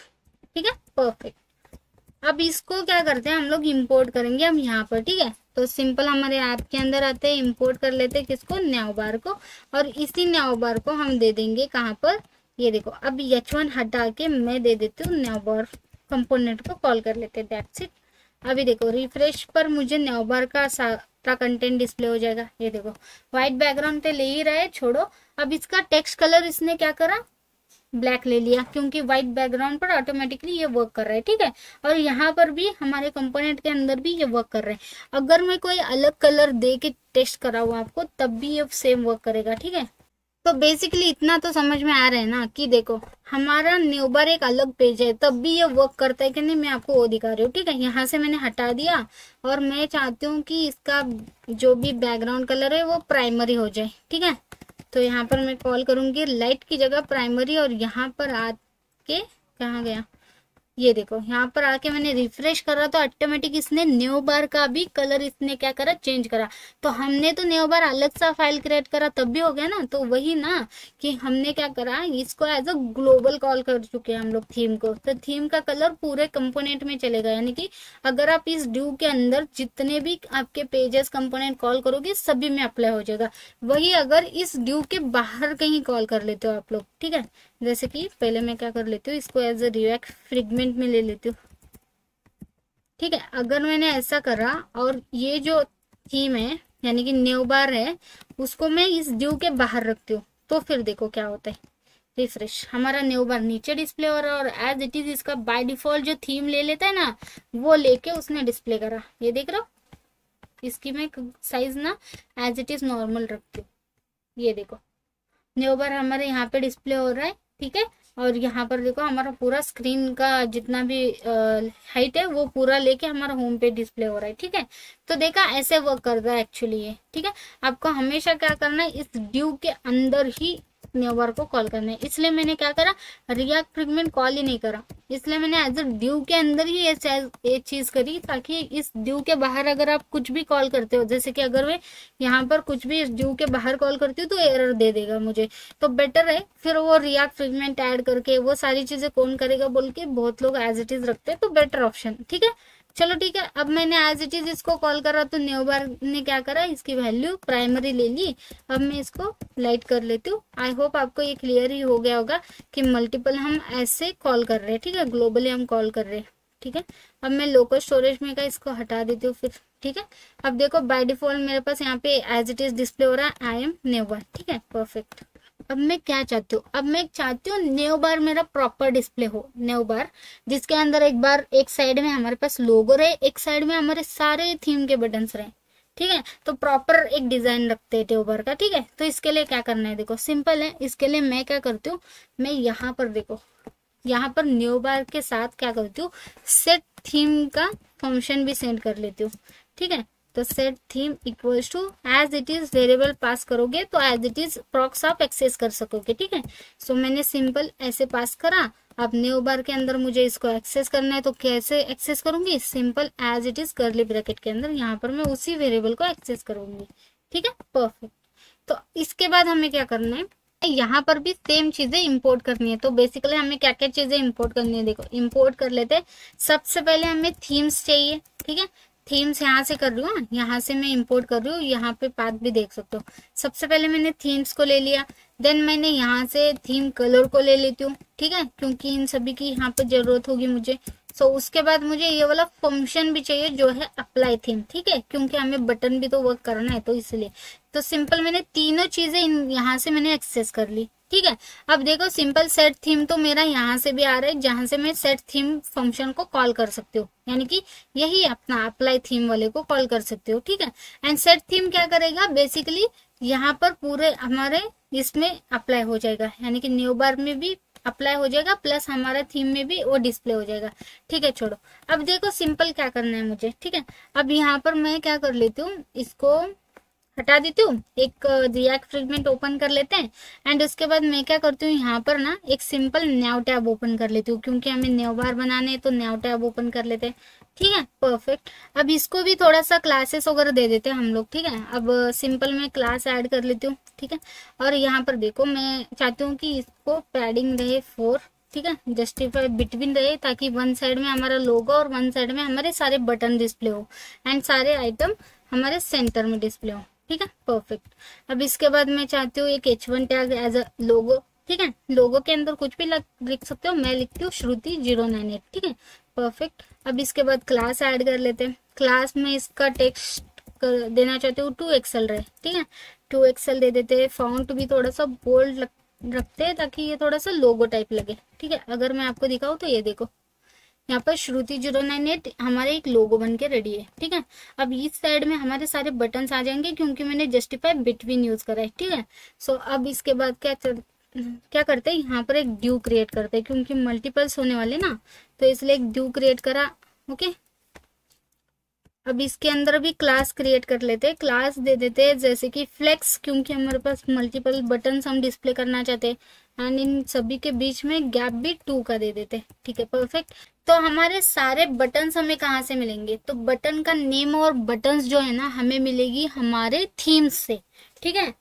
ठीक है, परफेक्ट। अब इसको क्या करते हैं हम लोग इंपोर्ट करेंगे हम यहाँ पर, ठीक है। तो सिंपल हमारे ऐप के अंदर आते हैं, इंपोर्ट कर लेते हैं किसको, navbar को, और इसी navbar को हम दे देंगे कहाँ पर, ये देखो। अब h1 हटा के मैं दे देती हूँ navbar कंपोनेंट को कॉल कर लेते हैं, दैट्स इट। अभी देखो रिफ्रेश पर मुझे navbar का सारा कंटेंट डिस्प्ले हो जाएगा। ये देखो व्हाइट बैकग्राउंड पे ले ही रहा है, छोड़ो। अब इसका टेक्स्ट कलर इसने क्या करा, ब्लैक ले लिया, क्योंकि व्हाइट बैकग्राउंड पर ऑटोमेटिकली ये वर्क कर रहा है, ठीक है। और यहाँ पर भी हमारे कंपोनेंट के अंदर भी ये वर्क कर रहे हैं। अगर मैं कोई अलग कलर दे के टेस्ट कराऊँ आपको, तब भी ये सेम वर्क करेगा, ठीक है। तो बेसिकली इतना तो समझ में आ रहा है ना कि देखो हमारा navbar एक अलग पेज है, तब भी ये वर्क करता है कि नहीं, मैं आपको वो दिखा रही हूँ, ठीक है। यहाँ से मैंने हटा दिया और मैं चाहती हूँ कि इसका जो भी बैकग्राउंड कलर है वो प्राइमरी हो जाए, ठीक है। तो यहाँ पर मैं कॉल करूंगी लाइट की जगह प्राइमरी, और यहाँ पर आके कहाँ गया, ये देखो यहाँ पर आके मैंने रिफ्रेश करा तो ऑटोमेटिक इसने navbar का भी कलर इसने क्या करा, चेंज करा। तो हमने तो navbar अलग सा फाइल क्रिएट करा तब भी हो गया ना। तो वही ना कि हमने क्या करा, इसको एज अ ग्लोबल कॉल कर चुके हैं हम लोग थीम को। तो थीम का कलर पूरे कंपोनेंट में चलेगा, यानी कि अगर आप इस ड्यू के अंदर जितने भी आपके पेजेस कंपोनेंट कॉल करोगे सभी में अप्लाई हो जाएगा। वही अगर इस ड्यू के बाहर कहीं कॉल कर लेते हो आप लोग, ठीक है, जैसे कि पहले मैं क्या कर लेती हूँ, इसको एज अ रिएक्ट फ्रेगमेंट में ले लेती हूँ, ठीक है। अगर मैंने ऐसा करा और ये जो थीम है यानी कि navbar है उसको मैं इस ड्यू के बाहर रखती हूँ, तो फिर देखो क्या होता है, रिफ्रेश, हमारा navbar नीचे डिस्प्ले हो रहा है और एज इट इज इसका बाय डिफॉल्ट जो थीम ले लेता है ना, वो लेके उसने डिस्प्ले करा। ये देख रहे हो, इसकी मैं साइज ना एज इट इज नॉर्मल रखती हूँ। ये देखो navbar हमारे यहाँ पे डिस्प्ले हो रहा है, ठीक है। और यहाँ पर देखो हमारा पूरा स्क्रीन का जितना भी हाइट है वो पूरा लेके हमारा होम पे डिस्प्ले हो रहा है। ठीक है, तो देखा ऐसे वर्क करता है एक्चुअली ये। ठीक है, आपको हमेशा क्या करना है, इस ड्यू के अंदर ही नेवर को कॉल करना है। इसलिए मैंने क्या करा, रिएक्ट फ्रेगमेंट कॉल ही नहीं करा, इसलिए मैंने एज अ ड्यू के अंदर ही ये चीज करी, ताकि इस ड्यू के बाहर अगर आप कुछ भी कॉल करते हो, जैसे कि अगर मैं यहाँ पर कुछ भी इस ड्यू के बाहर कॉल करती हूँ तो एरर दे देगा मुझे, तो बेटर है फिर वो रिएक्ट फ्रेगमेंट ऐड करके वो सारी चीजें कौन करेगा बोल के बहुत लोग एज इट इज रखते हैं, तो बेटर ऑप्शन। ठीक है, चलो ठीक है, अब मैंने एज इट इज इसको कॉल करा तो न्यू बार ने क्या करा, इसकी वैल्यू प्राइमरी ले ली। अब मैं इसको लाइट कर लेती हूँ। आई होप आपको ये क्लियर ही हो गया होगा कि मल्टीपल हम ऐसे कॉल कर रहे हैं। ठीक है, ग्लोबली हम कॉल कर रहे हैं। ठीक है, अब मैं लोकल स्टोरेज में का इसको हटा देती हूँ फिर। ठीक है, अब देखो बाय डिफॉल्ट मेरे पास यहाँ पे एज इट इज डिस्प्ले हो रहा है आई एम न्यू बार। ठीक है, परफेक्ट। अब मैं क्या चाहती हूँ, अब मैं चाहती हूँ न्यू बार मेरा प्रॉपर डिस्प्ले हो, न्यू बार जिसके अंदर एक बार एक साइड में हमारे पास लोगो रहे, एक साइड में हमारे सारे थीम के बटन्स रहे। ठीक है, तो प्रॉपर एक डिजाइन रखते हैं न्यू बार का। ठीक है, तो इसके लिए क्या करना है, देखो सिंपल है। इसके लिए मैं क्या करती हूँ, मैं यहाँ पर देखो, यहाँ पर न्यू बार के साथ क्या करती हूँ, सेट थीम का फंक्शन भी सेंड कर लेती हूँ। ठीक है, तो set theme equals to as it is variable pass करोगे तो एज इट इज प्रॉक्स आप एक्सेस कर सकोगे। ठीक है, सो मैंने सिंपल ऐसे पास करा। अब न्यू बार के अंदर मुझे इसको एक्सेस करना है, तो कैसे एक्सेस करूंगी, simple as it is curly bracket के अंदर यहाँ पर मैं उसी वेरिएबल को एक्सेस करूंगी। ठीक है, परफेक्ट। तो इसके बाद हमें क्या करना है, यहाँ पर भी सेम चीजें इंपोर्ट करनी है। तो बेसिकली हमें क्या क्या चीजें इंपोर्ट करनी है, देखो इंपोर्ट कर लेते हैं। सबसे पहले हमें थीम्स चाहिए। ठीक है, थीम्स यहाँ से कर रही हूँ, यहाँ से मैं इंपोर्ट कर रही हूँ, यहाँ पे पाथ भी देख सकते हो। सबसे पहले मैंने थीम्स को ले लिया, देन मैंने यहाँ से थीम कलर को ले लेती हूँ। ठीक है, क्योंकि इन सभी की यहाँ पे जरूरत होगी मुझे। सो उसके बाद मुझे ये वाला फंक्शन भी चाहिए जो है अप्लाई थीम। ठीक है, क्योंकि हमें बटन भी तो वर्क करना है, तो इसलिए तो सिंपल मैंने तीनों चीजें यहाँ से मैंने एक्सेस कर ली। ठीक है, अब देखो सिंपल सेट थीम तो मेरा यहाँ से भी आ रहा है, जहां से मैं सेट थीम फंक्शन को कॉल कर सकती हूँ, यानी कि यही अपना अप्लाई थीम वाले को कॉल कर सकते हो। ठीक है, एंड सेट थीम क्या करेगा, बेसिकली यहाँ पर पूरे हमारे इसमें अप्लाई हो जाएगा, यानी कि न्यू बार में भी अप्लाई हो जाएगा, प्लस हमारा थीम में भी वो डिस्प्ले हो जाएगा। ठीक है, छोड़ो। अब देखो सिंपल क्या करना है मुझे। ठीक है, अब यहाँ पर मैं क्या कर लेती हूँ, इसको हटा देती हूँ, एक रिएक्ट फ्रेगमेंट ओपन कर लेते हैं। एंड उसके बाद मैं क्या करती हूँ, यहाँ पर ना एक सिंपल न्यू टैब ओपन कर लेती हूँ, क्योंकि हमें न्यू बार बनाने हैं, तो न्यू टैब ओपन कर लेते हैं। ठीक है, परफेक्ट। अब इसको भी थोड़ा सा क्लासेस वगैरह दे देते हैं हम लोग। ठीक है, अब सिंपल मैं क्लास ऐड कर लेती हूँ। ठीक है, और यहाँ पर देखो मैं चाहती हूँ कि इसको पैडिंग रहे 4। ठीक है, जस्टिफाई बिटवीन रहे, ताकि वन साइड में हमारा लोगो और वन साइड में हमारे सारे बटन डिस्प्ले हो, एंड सारे आइटम हमारे सेंटर में डिस्प्ले हो। ठीक है, परफेक्ट। अब इसके बाद मैं चाहती हूँ एक H1 टैग एज अ लोगो। ठीक है, लोगो के अंदर कुछ भी लिख सकते हो, मैं लिखती हूँ श्रुति 098। ठीक है, परफेक्ट। अब इसके बाद क्लास ऐड कर लेते हैं। क्लास में इसका टेक्स्ट देना चाहते हो 2XL रहे। ठीक है, 2XL दे देते हैं। फॉन्ट भी थोड़ा सा बोल्ड रखते हैं, ताकि ये थोड़ा सा लोगो टाइप लगे। ठीक है, अगर मैं आपको दिखाऊं तो ये देखो, यहाँ पर श्रुति 098 हमारे एक लोगो बन के रेडी है। ठीक है, अब इस साइड में हमारे सारे बटन्स आ जाएंगे, क्योंकि मैंने जस्टिफाई बिटवीन यूज करा है। ठीक है, सो अब इसके बाद क्या करते हैं, यहाँ पर एक ड्यू क्रिएट करते हैं, क्योंकि मल्टीपल्स होने वाले ना, तो इसलिए एक ड्यू क्रिएट करा। ओके, अब इसके अंदर भी क्लास क्रिएट कर लेते हैं। क्लास दे देते हैं जैसे कि फ्लेक्स, क्योंकि हमारे पास मल्टीपल बटन्स हम डिस्प्ले करना चाहते हैं, एंड इन सभी के बीच में गैप भी 2 का दे देते हैं। ठीक है, परफेक्ट। तो हमारे सारे बटन्स हमें कहाँ से मिलेंगे, तो बटन का नेम और बटन्स जो है ना हमें मिलेगी हमारे थीम्स से। ठीक है,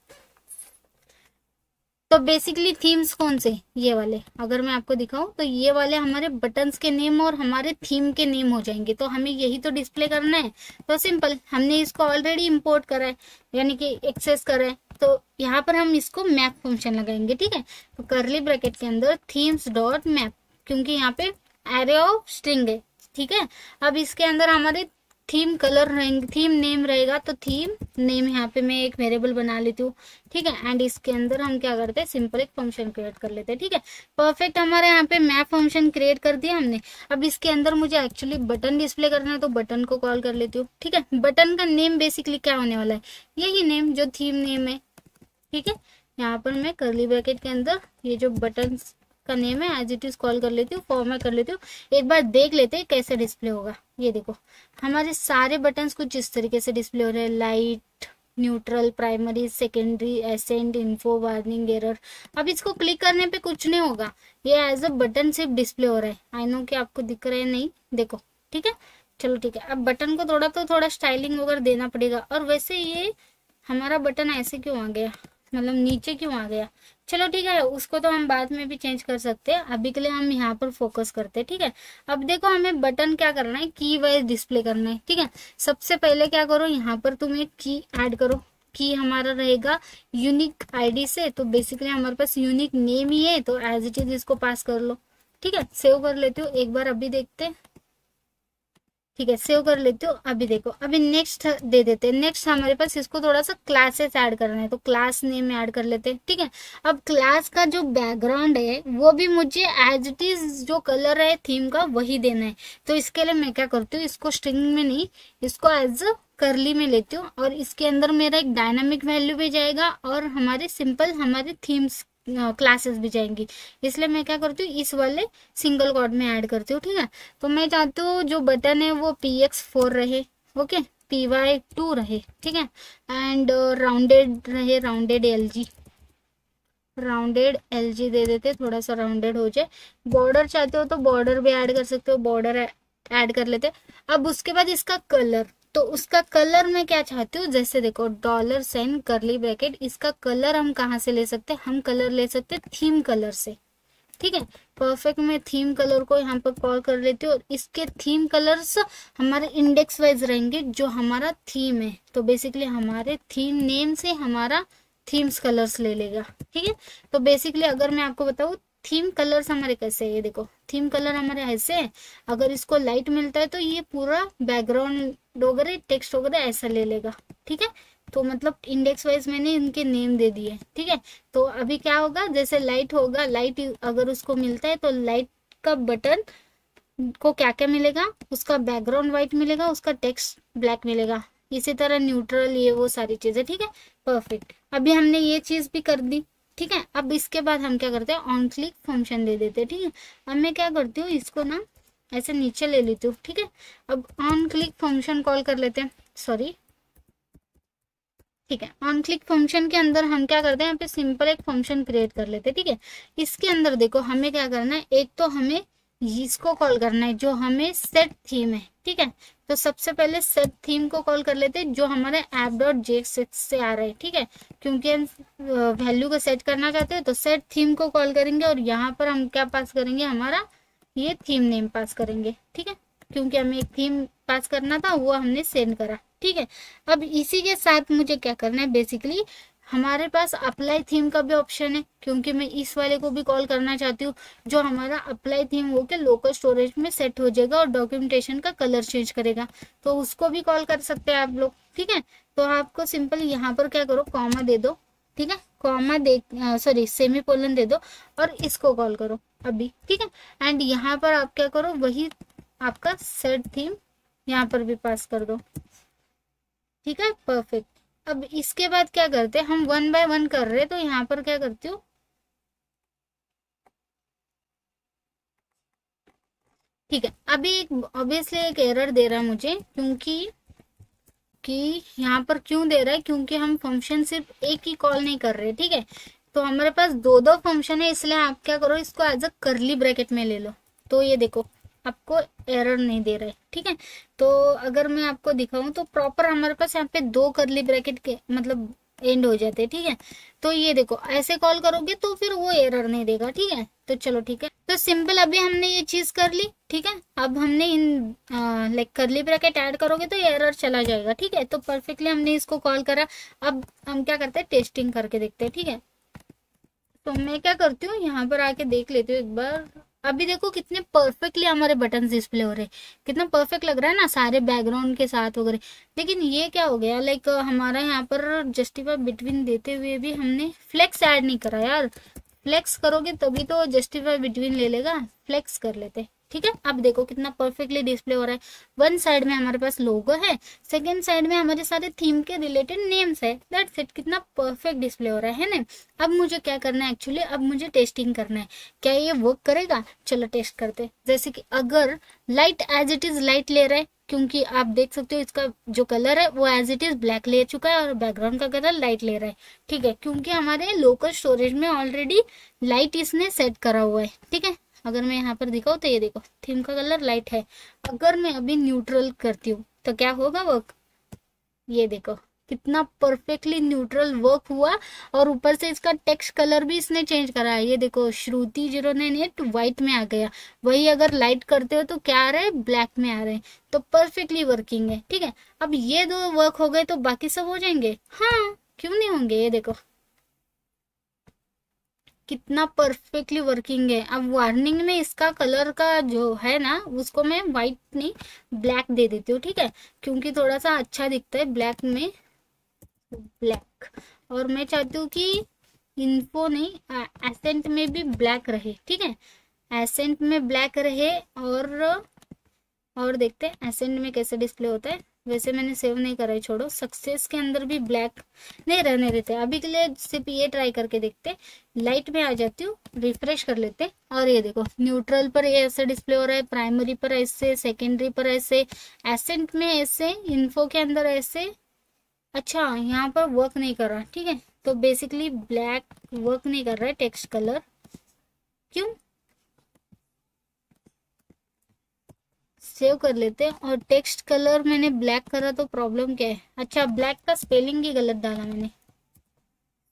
तो बेसिकली थीम्स कौन से, ये वाले अगर मैं आपको दिखाऊं तो ये वाले हमारे बटन्स के नेम और हमारे थीम के नेम हो जाएंगे। तो हमें यही तो डिस्प्ले करना है, तो सिंपल हमने इसको ऑलरेडी इंपोर्ट करा है, यानी कि एक्सेस करा है, तो यहाँ पर हम इसको मैप फंक्शन लगाएंगे। ठीक है, तो कर्ली ब्रैकेट के अंदर थीम्स डॉट मैप, क्योंकि यहाँ पे एरे ऑफ स्ट्रिंग है। ठीक है, अब इसके अंदर हमारे थीम कलर रहेंगे, थीम नेम रहेगा, तो थीम नेम यहाँ पे मैं एक वेरिएबल बना लेती हूँ। ठीक है, एंड इसके अंदर हम क्या करते हैं, सिंपल एक फंक्शन क्रिएट कर लेते हैं। ठीक है, परफेक्ट। हमारे यहाँ पे मैप फंक्शन क्रिएट कर दिया हमने। अब इसके अंदर मुझे एक्चुअली बटन डिस्प्ले करना है, तो बटन को कॉल कर लेती हूँ। ठीक है, बटन का नेम बेसिकली क्या होने वाला है, यही नेम जो थीम नेम है। ठीक है, यहाँ पर मैं कर्ली ब्रैकेट के अंदर ये जो बटन इसका नेम है, एज इट इज कॉल कर लेती हूँ, फॉर्मेट कर लेती हूँ। एक बार देख लेते हैं कैसे डिस्प्ले होगा। ये देखो हमारे सारे बटन्स कुछ इस तरीके से डिस्प्ले हो रहे हैं, light, neutral, primary, secondary, accent, info, warning, error. अब इसको क्लिक करने पे कुछ नहीं होगा, ये एज अ बटन सिर्फ डिस्प्ले हो रहा है। आई नो कि आपको दिख रहा है नहीं, देखो ठीक है। चलो ठीक है, अब बटन को थोड़ा स्टाइलिंग वगैरह देना पड़ेगा। और वैसे ये हमारा बटन ऐसे क्यों आ गया, मतलब नीचे क्यों आ गया? चलो ठीक है, उसको तो हम बाद में भी चेंज कर सकते हैं, अभी के लिए हम यहाँ पर फोकस करते हैं। ठीक है, अब देखो हमें बटन क्या करना है, की वाइज डिस्प्ले करना है। ठीक है, सबसे पहले क्या करो, यहाँ पर तुम एक की ऐड करो। की हमारा रहेगा यूनिक आईडी से, तो बेसिकली हमारे पास यूनिक नेम ही है, तो एज इट इज इसको पास कर लो। ठीक है, सेव कर लेती हूँ, एक बार अभी देखते हैं। ठीक है, सेव कर लेती हूँ। अभी देखो, अभी नेक्स्ट दे देते हैं। नेक्स्ट हमारे पास इसको थोड़ा सा क्लासेस ऐड करना है, तो क्लास नेम ऐड कर लेते हैं। ठीक है, अब क्लास का जो बैकग्राउंड है वो भी मुझे एज इट इज जो कलर है थीम का वही देना है। तो इसके लिए मैं क्या करती हूँ, इसको स्ट्रिंग में नहीं, इसको एज करली में लेती हूँ, और इसके अंदर मेरा एक डायनामिक वैल्यू भी जाएगा और हमारे सिंपल हमारे थीम्स क्लासेस भी जाएंगी। इसलिए मैं क्या करती हूँ, इस वाले सिंगल कोड में ऐड करती हूँ। ठीक है, तो मैं चाहती हूँ जो बटन है वो PX4 रहे, ओके, PY2 रहे। ठीक है, एंड राउंडेड रहे, राउंडेड LG दे देते, थोड़ा सा राउंडेड हो जाए। बॉर्डर चाहते हो तो बॉर्डर भी ऐड कर सकते हो, बॉर्डर ऐड कर लेते। अब उसके बाद इसका कलर, तो उसका कलर मैं क्या चाहती हूँ, जैसे देखो $, करली ब्रैकेट, इसका कलर हम कहाँ से ले सकते हैं, हम कलर ले सकते हैं थीम कलर से। ठीक है, परफेक्ट, मैं थीम कलर को यहाँ पर कॉल कर लेती हूँ, और इसके थीम कलर्स हमारे इंडेक्स वाइज रहेंगे जो हमारा थीम है। तो बेसिकली हमारे थीम नेम से हमारा थीम्स कलर्स ले लेगा। ठीक है, तो बेसिकली अगर मैं आपको बताऊँ थीम कलर्स हमारे कैसे है, ये देखो थीम कलर हमारे ऐसे है। अगर इसको लाइट मिलता है तो ये पूरा बैकग्राउंड वगैरह टेक्स्ट वगैरह ऐसा ले लेगा। ठीक है, तो मतलब इंडेक्स वाइज मैंने इनके नेम दे दिए। ठीक है, तो अभी क्या होगा, जैसे लाइट होगा, लाइट अगर उसको मिलता है तो लाइट का बटन को क्या क्या मिलेगा, उसका बैकग्राउंड व्हाइट मिलेगा, उसका टेक्स्ट ब्लैक मिलेगा। इसी तरह न्यूट्रल, ये वो सारी चीजें। ठीक है, परफेक्ट, अभी हमने ये चीज भी कर दी। ठीक है, अब इसके बाद हम क्या करते हैं, ऑन क्लिक फंक्शन दे देते हैं। ठीक है, अब मैं क्या करती हूँ, इसको ना ऐसे नीचे ले लेती हूँ। ठीक है, अब ऑन क्लिक फंक्शन कॉल कर लेते हैं, सॉरी। ठीक है, ऑन क्लिक फंक्शन के अंदर हम क्या करते हैं, यहाँ पे सिंपल एक फंक्शन क्रिएट कर लेते हैं। ठीक है, इसके अंदर देखो हमें क्या करना है, एक तो हमें इसको कॉल करना है जो हमें सेट थीम है। ठीक है, तो सबसे पहले सेट थीम को कॉल कर लेते हैं जो हमारे app.js से आ रहा है। ठीक है, क्योंकि हम वैल्यू को सेट करना चाहते हैं, तो सेट थीम को कॉल करेंगे, और यहाँ पर हम क्या पास करेंगे, हमारा ये थीम नेम पास करेंगे। ठीक है, क्योंकि हमें एक थीम पास करना था, वो हमने सेंड करा। ठीक है, अब इसी के साथ मुझे क्या करना है, बेसिकली हमारे पास अप्लाई थीम का भी ऑप्शन है, क्योंकि मैं इस वाले को भी कॉल करना चाहती हूँ जो हमारा अप्लाई थीम होकर लोकल स्टोरेज में सेट हो जाएगा और डॉक्यूमेंटेशन का कलर चेंज करेगा, तो उसको भी कॉल कर सकते हैं आप लोग। ठीक है, तो आपको सिंपल यहाँ पर क्या करो, कॉमा दे दो। ठीक है, कॉमा दे, सॉरी सेमीकोलन दे दो, और इसको कॉल करो अभी। ठीक है, एंड यहाँ पर आप क्या करो, वही आपका सेट थीम यहाँ पर भी पास कर दो। ठीक है, परफेक्ट। अब इसके बाद क्या करते हैं, हम 1 बाय 1 कर रहे हैं, तो यहाँ पर क्या करती हूँ, ठीक है, अभी एक ऑब्वियसली एक एरर दे रहा है मुझे, क्योंकि यहाँ पर क्यों दे रहा है, क्योंकि हम फंक्शन सिर्फ एक ही कॉल नहीं कर रहे। ठीक है, तो हमारे पास दो फंक्शन है, इसलिए आप क्या करो, इसको एज अ करली ब्रैकेट में ले लो, तो ये देखो आपको एरर नहीं दे रहा है। ठीक है, तो अगर मैं आपको दिखाऊं तो प्रॉपर हमारे पास यहाँ पे 2 करली ब्रैकेट के मतलब एंड हो जाते हैं। ठीक है, तो ये देखो ऐसे कॉल करोगे तो फिर वो एरर नहीं देगा। ठीक है, तो चलो ठीक है, तो सिंपल अभी हमने ये चीज कर ली। ठीक है, अब हमने इन लाइक करली ब्रैकेट ऐड करोगे तो एरर चला जाएगा। ठीक है, तो परफेक्टली हमने इसको कॉल करा। अब हम क्या करते हैं, टेस्टिंग करके देखते हैं। ठीक है, तो मैं क्या करती हूँ, यहाँ पर आके देख लेती हूँ एक बार। अभी देखो कितने परफेक्टली हमारे बटन डिस्प्ले हो रहे हैं, कितना परफेक्ट लग रहा है ना, सारे बैकग्राउंड के साथ वगैरह। लेकिन ये क्या हो गया, लाइक हमारा यहाँ पर जस्टिफाई बिटवीन देते हुए भी हमने फ्लेक्स ऐड नहीं करा यार। फ्लेक्स करोगे तभी तो जस्टिफाई बिटवीन ले लेगा, फ्लेक्स कर लेते। ठीक है, अब देखो कितना परफेक्टली डिस्प्ले हो रहा है। वन साइड में हमारे पास लोगो है, सेकंड साइड में हमारे सारे थीम के रिलेटेड नेम्स है, दैट्स इट। कितना परफेक्ट डिस्प्ले हो रहा है ना। अब मुझे क्या करना है एक्चुअली, अब मुझे टेस्टिंग करना है, क्या ये वर्क करेगा। चलो टेस्ट करते। जैसे कि अगर light as it is light ले रहा है, क्योंकि आप देख सकते हो इसका जो कलर है वो एज इट इज ब्लैक ले चुका है और बैकग्राउंड का कलर लाइट ले रहा है। ठीक है, क्योंकि हमारे लोकल स्टोरेज में ऑलरेडी लाइट इसने सेट करा हुआ है। ठीक है, अगर मैं यहाँ पर दिखाऊँ तो ये देखो थीम का कलर लाइट है। अगर मैं अभी न्यूट्रल करती हूँ तो क्या होगा वर्क, ये देखो कितना परफेक्टली न्यूट्रल वर्क हुआ। और ऊपर से इसका टेक्स्ट कलर भी इसने चेंज करा है, ये देखो श्रुति 09 व्हाइट में आ गया। वही अगर लाइट करते हो तो क्या आ रहा है, ब्लैक में आ रहे हैं। तो परफेक्टली वर्किंग है। ठीक है, अब ये दो वर्क हो गए तो बाकी सब हो जाएंगे। हाँ, क्यों नहीं होंगे, ये देखो कितना परफेक्टली वर्किंग है। अब वार्निंग में इसका कलर का जो है ना उसको मैं व्हाइट नहीं ब्लैक दे देती हूँ। ठीक है, क्योंकि थोड़ा सा अच्छा दिखता है ब्लैक में, ब्लैक। और मैं चाहती हूँ कि इन्फो नहीं एसेंट में भी ब्लैक रहे। ठीक है, एसेंट में ब्लैक रहे। और देखते हैं एसेंट में कैसे डिस्प्ले होता है। वैसे मैंने सेव नहीं करा है, छोड़ो। सक्सेस के अंदर भी ब्लैक नहीं रहने देते अभी के लिए, सिर्फ ये ट्राई करके देखते। लाइट में आ जाती हूँ, रिफ्रेश कर लेते। और ये देखो न्यूट्रल पर ये ऐसे डिस्प्ले हो रहा है, प्राइमरी पर ऐसे, सेकेंडरी पर ऐसे, एसेंट में ऐसे, इन्फो के अंदर ऐसे। अच्छा, यहाँ पर वर्क नहीं कर रहा। ठीक है, तो बेसिकली ब्लैक वर्क नहीं कर रहा है टेक्स्ट कलर। क्यों, सेव कर लेते हैं। और टेक्स्ट कलर मैंने ब्लैक करा तो प्रॉब्लम क्या है। अच्छा, ब्लैक का स्पेलिंग ही गलत डाला मैंने,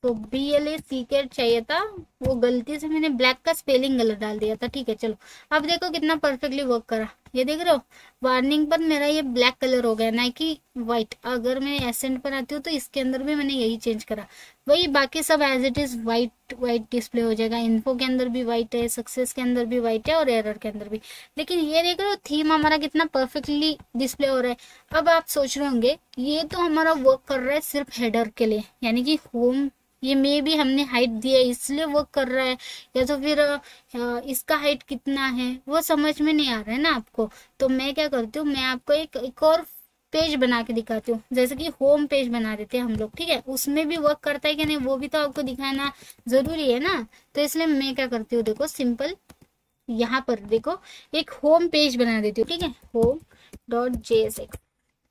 तो BLACK चाहिए था, वो गलती से मैंने ब्लैक का स्पेलिंग गलत डाल दिया था। ठीक है, चलो अब देखो कितना परफेक्टली वर्क करा। ये देख रहे हो, वार्निंग पर मेरा ये ब्लैक कलर हो गया ना कि व्हाइट। अगर मैं एसेंट पर आती हूँ तो इसके अंदर भी मैंने यही चेंज करा, वही बाकी सब as it is white white display हो जाएगा। इन्फो के अंदर भी व्हाइट है, सक्सेस के अंदर भी व्हाइट है और एरर के अंदर भी। लेकिन ये देख रहे हो थीम हमारा कितना परफेक्टली डिस्प्ले हो रहा है। अब आप सोच रहे होंगे ये तो हमारा वर्क कर रहा है सिर्फ हेडर के लिए, यानी कि होम, ये मे भी हमने हाइट दी है इसलिए वर्क कर रहा है, या तो फिर इसका हाइट कितना है वो समझ में नहीं आ रहा है ना आपको। तो मैं क्या करती हूँ, मैं आपको एक और पेज बना के दिखाती हूँ। जैसे कि होम पेज बना देते हैं हम लोग। ठीक है, उसमें भी वर्क करता है कि नहीं वो भी तो आपको दिखाना जरूरी है ना। तो इसलिए मैं क्या करती हूँ, देखो सिंपल यहाँ पर देखो एक होम पेज बना देती हूँ। ठीक है, home.jsx।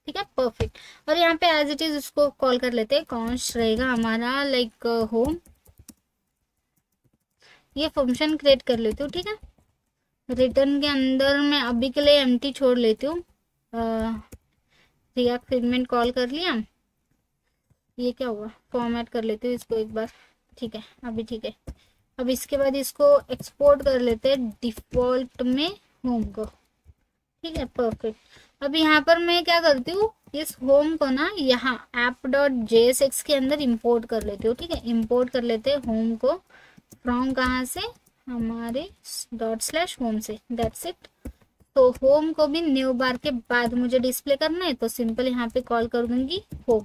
ठीक है, परफेक्ट। और यहाँ पे एज इट इज उसको कॉल कर लेते हैं, कॉन्स्ट रहेगा हमारा लाइक होम। ये फंक्शन क्रिएट कर लेती हूँ। ठीक है, रिटर्न के अंदर मैं अभी के लिए एम्प्टी छोड़ लेती हूँ। रिएक्ट फिगमेंट कॉल कर लिया। ये क्या हुआ, फॉर्मेट कर लेती हूँ इसको एक बार। ठीक है, अभी ठीक है। अब इसके बाद इसको एक्सपोर्ट कर लेते हैं डिफॉल्ट में होम को। ठीक है, परफेक्ट। अब यहाँ पर मैं क्या करती हूँ, इस होम को ना यहाँ app.jsx के अंदर इंपोर्ट कर लेती हूँ। ठीक है, इंपोर्ट कर लेते हैं होम को फ्रॉम कहाँ से, हमारे ./home से, दैट्स इट। तो होम को भी न्यू बार के बाद मुझे डिस्प्ले करना है तो सिंपल यहाँ पे कॉल कर दूंगी होम।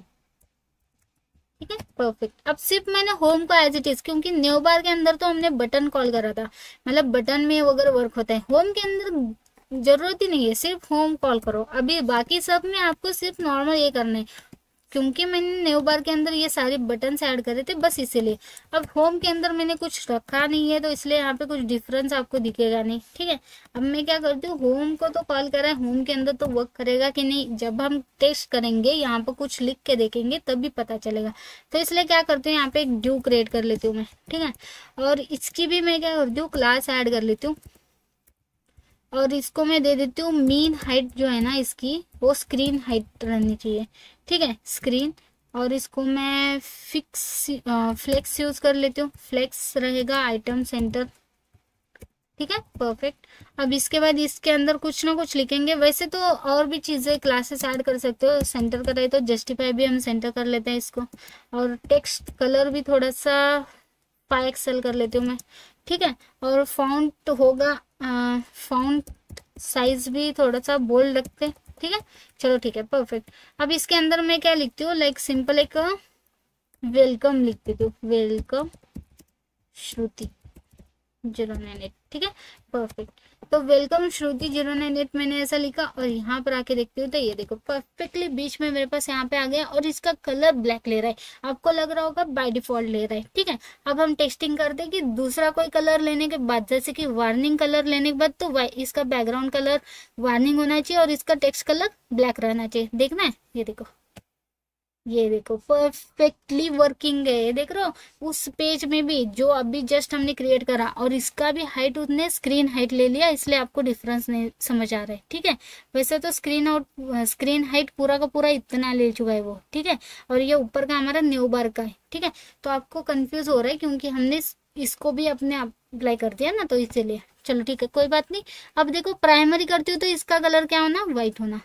ठीक है, परफेक्ट। अब सिर्फ मैंने होम को एज इट इज, क्योंकि न्यू बार के अंदर तो हमने बटन कॉल करा था, मतलब बटन में वगैरह वर्क होता है, होम के अंदर जरूरत ही नहीं है, सिर्फ होम कॉल करो। अभी बाकी सब में आपको सिर्फ नॉर्मल ये करना है, क्योंकि मैंने न्यू बार के अंदर ये सारे बटन ऐड करे थे बस इसीलिए। अब होम के अंदर मैंने कुछ रखा नहीं है तो इसलिए यहाँ पे कुछ डिफरेंस आपको दिखेगा नहीं। ठीक है, अब मैं क्या करती हूँ, होम को तो कॉल करा है, होम के अंदर तो वर्क करेगा कि नहीं जब हम टेस्ट करेंगे, यहाँ पे कुछ लिख के देखेंगे तभी पता चलेगा। तो इसलिए क्या करती हूँ, यहाँ पे एक ड्यू क्रिएट कर लेती हूँ मैं। ठीक है, और इसकी भी मैं क्या करती हूँ, क्लास ऐड कर लेती हूँ। और इसको मैं दे देती हूँ मीन हाइट जो है ना इसकी, वो स्क्रीन हाइट रहनी चाहिए। ठीक है, स्क्रीन। और इसको मैं फ्लेक्स यूज कर लेती हूँ, फ्लेक्स रहेगा आइटम सेंटर। ठीक है, परफेक्ट। अब इसके बाद इसके अंदर कुछ ना कुछ लिखेंगे। वैसे तो और भी चीजें क्लासेस ऐड कर सकते हो, सेंटर कर रहे तो जस्टिफाई भी हम सेंटर कर लेते हैं इसको। और टेक्स्ट कलर भी थोड़ा सा 5XL कर लेती हूँ मैं। ठीक है, और फॉन्ट होगा, फॉन्ट साइज भी थोड़ा सा बोल्ड रखते हैं। ठीक है, चलो ठीक है, परफेक्ट। अब इसके अंदर मैं क्या लिखती हूँ, लाइक सिंपल एक वेलकम लिख देती हूँ, वेलकम श्रुति। 098, ठीक है परफेक्ट। तो वेलकम श्रुति 098 मैंने ऐसा लिखा और यहाँ पर आके देखती हूँ तो ये देखो परफेक्टली बीच में मेरे पास यहाँ पे आ गया और इसका कलर ब्लैक ले रहा है, आपको लग रहा होगा बाय डिफॉल्ट ले रहा है, ठीक है। अब हम टेस्टिंग करते हैं कि दूसरा कोई कलर लेने के बाद, जैसे कि वार्निंग कलर लेने के बाद, तो इसका बैकग्राउंड कलर वार्निंग होना चाहिए और इसका टेक्स्ट कलर ब्लैक रहना चाहिए। देखना है, ये देखो परफेक्टली वर्किंग है, ये देख रहे हो। उस पेज में भी जो अभी जस्ट हमने क्रिएट करा और इसका भी हाइट उसने स्क्रीन हाइट ले लिया, इसलिए आपको डिफरेंस नहीं समझ आ रहा है, ठीक है। वैसे तो स्क्रीन हाइट पूरा का पूरा इतना ले चुका है वो, ठीक है। और ये ऊपर का हमारा न्यू बार का है, ठीक है। तो आपको कंफ्यूज हो रहा है क्योंकि हमने इसको भी अपने अप्लाई कर दिया ना, तो इसीलिए चलो ठीक है कोई बात नहीं। अब देखो प्राइमरी करती हूँ तो इसका कलर क्या होना, व्हाइट होना।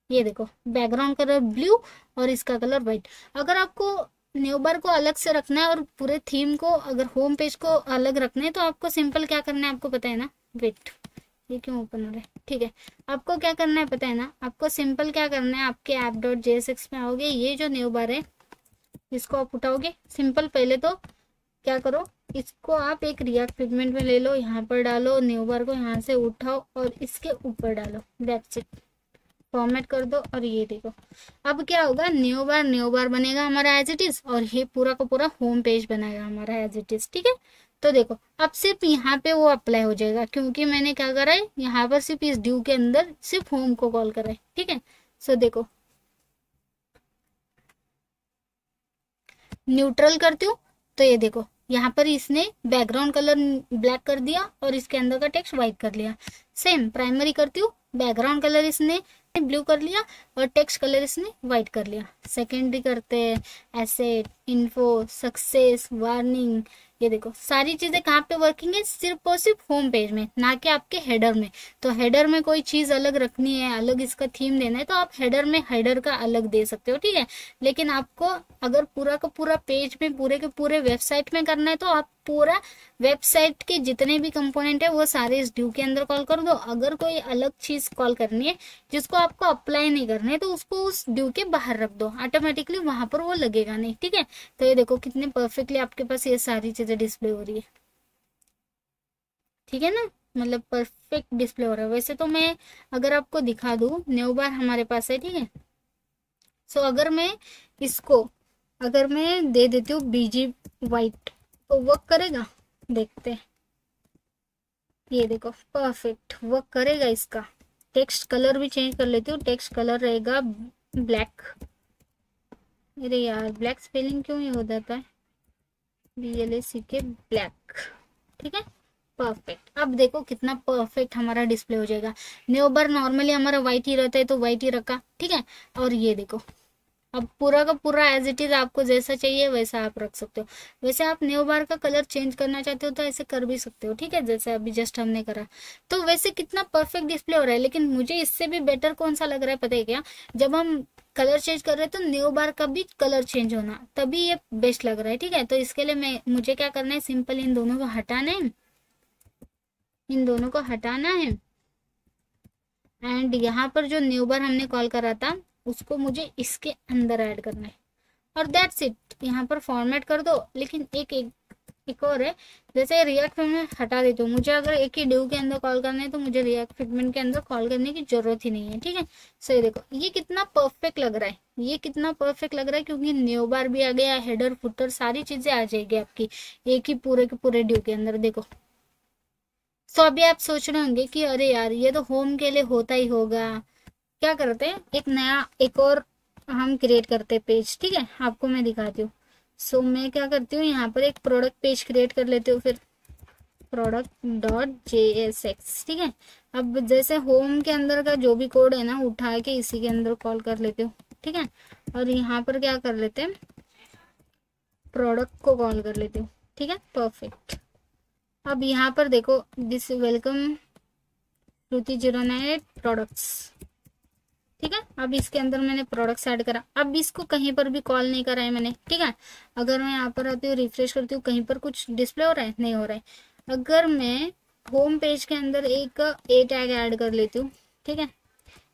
ये देखो बैकग्राउंड कलर ब्लू और इसका कलर व्हाइट। अगर आपको न्यू बार को अलग से रखना है और पूरे थीम को, अगर होम पेज को अलग रखना है, तो आपको सिंपल क्या करना है आपको पता है ना। वेट, ये क्यों ओपन हो रहा है, ठीक है। आपको क्या करना है पता है ना, आपको सिंपल क्या करना है, आपके app.jsx में आओगे, ये जो न्यू बार है इसको आप उठाओगे। सिंपल पहले तो क्या करो, इसको आप एक रिएक्ट पिगमेंट में ले लो, यहाँ पर डालो, न्यू बार को यहाँ से उठाओ और इसके ऊपर डालो, दैट्स इट। फॉर्मेट कर दो और ये देखो अब क्या होगा, न्यू बार बनेगा हमारा एज इट इज और ये पूरा का पूरा होम पेज बनाएगा हमारा एज इट इज, ठीक है। तो देखो अब सिर्फ यहाँ पे वो अप्लाई हो जाएगा क्योंकि मैंने क्या करा है, यहाँ पर सिर्फ इस ड्यू के अंदर सिर्फ होम को कॉल करा है, ठीक है। सो देखो न्यूट्रल करती हूँ तो ये देखो यहाँ पर इसने बैकग्राउंड कलर ब्लैक कर दिया और इसके अंदर का टेक्स्ट व्हाइट कर लिया। सेम प्राइमरी करती हूँ, बैकग्राउंड कलर इसने ब्लू कर लिया और टेक्स्ट कलर इसने व्हाइट कर लिया। सेकेंडरी करते हैं, एसेट, इन्फो, सक्सेस, वार्निंग, ये देखो सारी चीजें कहाँ पे वर्किंग है, सिर्फ और सिर्फ होम पेज में, ना कि आपके हेडर में। तो हेडर में कोई चीज अलग रखनी है, अलग इसका थीम देना है, तो आप हेडर में हेडर का अलग दे सकते हो, ठीक है। लेकिन आपको अगर पूरा का पूरा पेज में, पूरे के पूरे वेबसाइट में करना है, तो आप पूरा वेबसाइट के जितने भी कंपोनेंट है वो सारे इस ड्यू के अंदर कॉल कर दो। अगर कोई अलग चीज कॉल करनी है जिसको आपको अप्लाई नहीं करना है, तो उसको उस ड्यू के बाहर रख दो, ऑटोमेटिकली वहां पर वो लगेगा नहीं, ठीक है। तो ये देखो कितने परफेक्टली आपके पास ये सारी चीजें डिस्प्ले हो रही है, ठीक है ना, मतलब परफेक्ट डिस्प्ले हो रहा है। वैसे तो मैं अगर आपको दिखा दूं, न्यू बार हमारे पास है, ठीक है। सो अगर मैं इसको दे देती हूँ बीजी व्हाइट तो वर्क करेगा, देखते हैं। ये देखो परफेक्ट वर्क करेगा। इसका टेक्स्ट कलर भी चेंज कर लेती हूँ, टेक्स्ट कलर रहेगा ब्लैक। अरे यार ब्लैक स्पेलिंग क्यों ही हो जाता है, BLACK ब्लैक, ठीक है परफेक्ट। अब देखो कितना परफेक्ट हमारा डिस्प्ले हो जाएगा। न्यू बार नॉर्मली हमारा व्हाइट ही रहता है तो व्हाइट ही रखा, ठीक है। और ये देखो अब पूरा का पूरा एज इट इज आपको जैसा चाहिए वैसा आप रख सकते हो। वैसे आप न्यू बार का कलर चेंज करना चाहते हो तो ऐसे कर भी सकते हो, ठीक है, जैसे अभी जस्ट हमने करा। तो वैसे कितना परफेक्ट डिस्प्ले हो रहा है, लेकिन मुझे इससे भी बेटर कौन सा लग रहा है पता है क्या, जब हम कलर चेंज कर रहे हैं तो न्यू बार का भी कलर चेंज होना, तभी ये बेस्ट लग रहा है, ठीक है। तो इसके लिए मुझे क्या करना है, सिंपल इन दोनों को हटाना है, एंड यहाँ पर जो न्यू बार हमने कॉल करा था उसको मुझे इसके अंदर ऐड करना है और दैट्स इट। यहाँ पर फॉर्मेट कर दो। लेकिन एक और है, जैसे रिएक्ट पिगमेंट हटा देती हूँ, मुझे अगर एक ही ड्यू के अंदर कॉल करना है तो मुझे रिएक्ट पिगमेंट के अंदर कॉल करने की जरूरत ही नहीं है, ठीक है। सही देखो ये कितना परफेक्ट लग रहा है, ये कितना परफेक्ट लग रहा है क्योंकि न्यू बार भी आ गया, हेडर फुटर सारी चीजें आ जाएगी आपकी एक ही पूरे के पूरे ड्यू के अंदर, देखो। तो अभी आप सोच रहे होंगे कि अरे यार ये तो होम के लिए होता ही होगा, क्या करते हैं एक और हम क्रिएट करते हैं पेज, ठीक है, आपको मैं दिखाती हूँ। सो मैं क्या करती हूँ, यहाँ पर एक प्रोडक्ट पेज क्रिएट कर लेती हूँ, फिर product.jsx, ठीक है। अब जैसे होम के अंदर का जो भी कोड है ना उठा के इसी के अंदर कॉल कर लेती हूँ, ठीक है। और यहाँ पर क्या कर लेते हैं, प्रोडक्ट को कॉल कर लेती हूँ, ठीक है परफेक्ट। अब यहाँ पर देखो दिस वेलकम श्रुति 098 प्रोडक्ट्स, ठीक है। अब इसके अंदर मैंने प्रोडक्ट्स ऐड करा, अब इसको कहीं पर भी कॉल नहीं करा है मैंने, ठीक है। अगर मैं यहाँ पर आती हूँ रिफ्रेश करती हूँ, कहीं पर कुछ डिस्प्ले हो रहा है, नहीं हो रहा है। अगर मैं होम पेज के अंदर एक ए टैग ऐड कर लेती हूँ, ठीक है,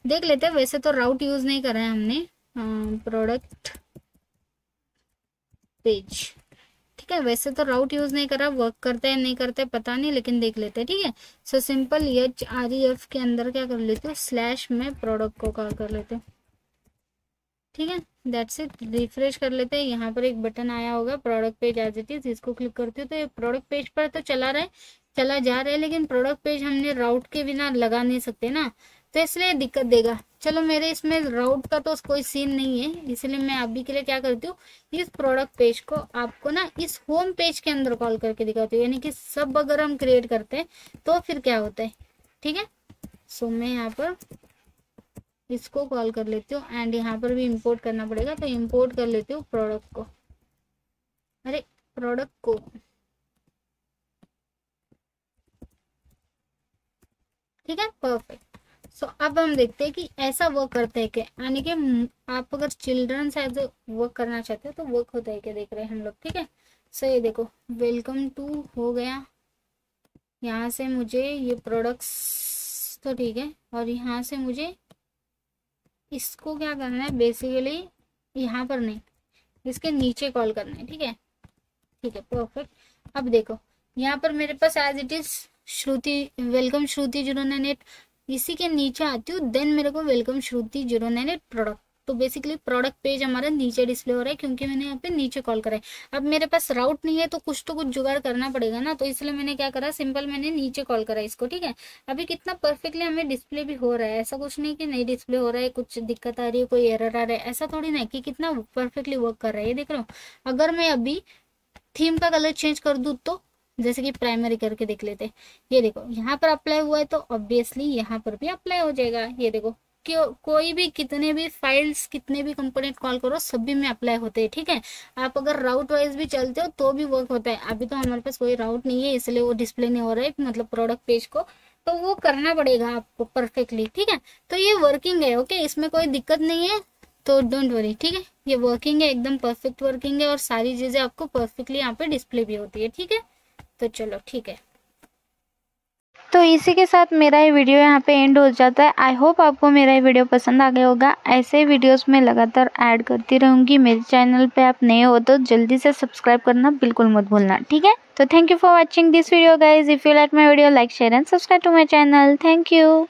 देख लेते हैं। वैसे तो राउट यूज नहीं करा है हमने, प्रोडक्ट पेज, ठीक है। वैसे तो राउट यूज नहीं करा, वर्क करता है नहीं करता है पता नहीं, लेकिन देख लेते हैं। ठीक है। सो सिंपल href के अंदर क्या कर लेते हो, स्लैश में प्रोडक्ट को कॉल कर लेते हो। ठीक है, दैट्स इट। रिफ्रेश कर लेते हैं। यहाँ पर एक बटन आया होगा product page as it is, इसको क्लिक करते हो तो ये प्रोडक्ट पेज पर तो चला जा रहा है, लेकिन प्रोडक्ट पेज हमने राउट के बिना लगा नहीं सकते ना, तो इसलिए दिक्कत देगा। चलो मेरे इसमें राउट का तो कोई सीन नहीं है, इसलिए मैं अभी के लिए क्या करती हूँ, इस प्रोडक्ट पेज को आपको ना इस होम पेज के अंदर कॉल करके दिखाती हूँ। यानी कि सब अगर हम क्रिएट करते हैं तो फिर क्या होता है। ठीक है। सो मैं यहाँ पर इसको कॉल कर लेती हूँ एंड यहाँ पर भी इंपोर्ट करना पड़ेगा, तो इंपोर्ट कर लेती हूँ प्रोडक्ट को। अरे प्रोडक्ट को, ठीक है, परफेक्ट। सो अब हम देखते हैं कि ऐसा वर्क करता है क्या, यानी कि आप अगर चिल्ड्रंस एज वर्क करना चाहते हो तो वर्क होता है क्या, देख रहे हैं हम लोग। ठीक है। सो ये देखो वेलकम टू हो गया, यहाँ से मुझे ये प्रोडक्ट्स तो ठीक है, और यहाँ से मुझे इसको क्या करना है, बेसिकली यहाँ पर नहीं, इसके नीचे कॉल करना है। ठीक है। ठीक है, परफेक्ट। अब देखो यहाँ पर मेरे पास as it is Shruti, welcome Shruti 098, इसी के नीचे आती हूँ, देन मेरे को वेलकम श्रुति 098 प्रोडक्ट। तो बेसिकली प्रोडक्ट पेज हमारा नीचे डिस्प्ले हो रहा है क्योंकि मैंने यहाँ पे नीचे कॉल करा है। अब मेरे पास राउट नहीं है तो कुछ जुगाड़ करना पड़ेगा ना, तो इसलिए मैंने क्या करा, सिंपल मैंने नीचे कॉल करा इसको। ठीक है। अभी कितना परफेक्टली हमें डिस्प्ले भी हो रहा है, ऐसा कुछ नहीं कि नहीं डिस्प्ले हो रहा है, कुछ दिक्कत आ रही है, कोई एरर आ रहा है, ऐसा थोड़ी ना कि कितना परफेक्टली वर्क कर रहा है। ये देख रहे हो। अगर मैं अभी थीम का कलर चेंज कर दूँ तो, जैसे कि प्राइमरी करके देख लेते हैं, ये देखो यहाँ पर अप्लाई हुआ है तो ऑब्वियसली यहाँ पर भी अप्लाई हो जाएगा। ये देखो कोई भी कितने भी फाइल्स कितने भी कंपोनेंट कॉल करो सभी में अप्लाई होते हैं। ठीक है। आप अगर राउट वाइज भी चलते हो तो भी वर्क होता है। अभी तो हमारे पास कोई राउट नहीं है इसलिए वो डिस्प्ले नहीं हो रहा है, मतलब प्रोडक्ट पेज को, तो वो करना पड़ेगा आपको परफेक्टली। ठीक है। तो ये वर्किंग है, ओके, इसमें कोई दिक्कत नहीं है, तो डोंट वरी। ठीक है। ये वर्किंग है, एकदम परफेक्ट वर्किंग है, और सारी चीजें आपको परफेक्टली यहाँ पे डिस्प्ले भी होती है। ठीक है। तो चलो ठीक है। तो इसी के साथ मेरा ये वीडियो यहाँ पे एंड हो जाता है। आई होप आपको मेरा ये वीडियो पसंद आ गया होगा। ऐसे वीडियोस मैं लगातार ऐड करती रहूँगी। मेरे चैनल पे आप नए हो तो जल्दी से सब्सक्राइब करना बिल्कुल मत भूलना। ठीक है। तो thank you for watching this video guys. If you like my video, like share and subscribe to my channel. Thank you.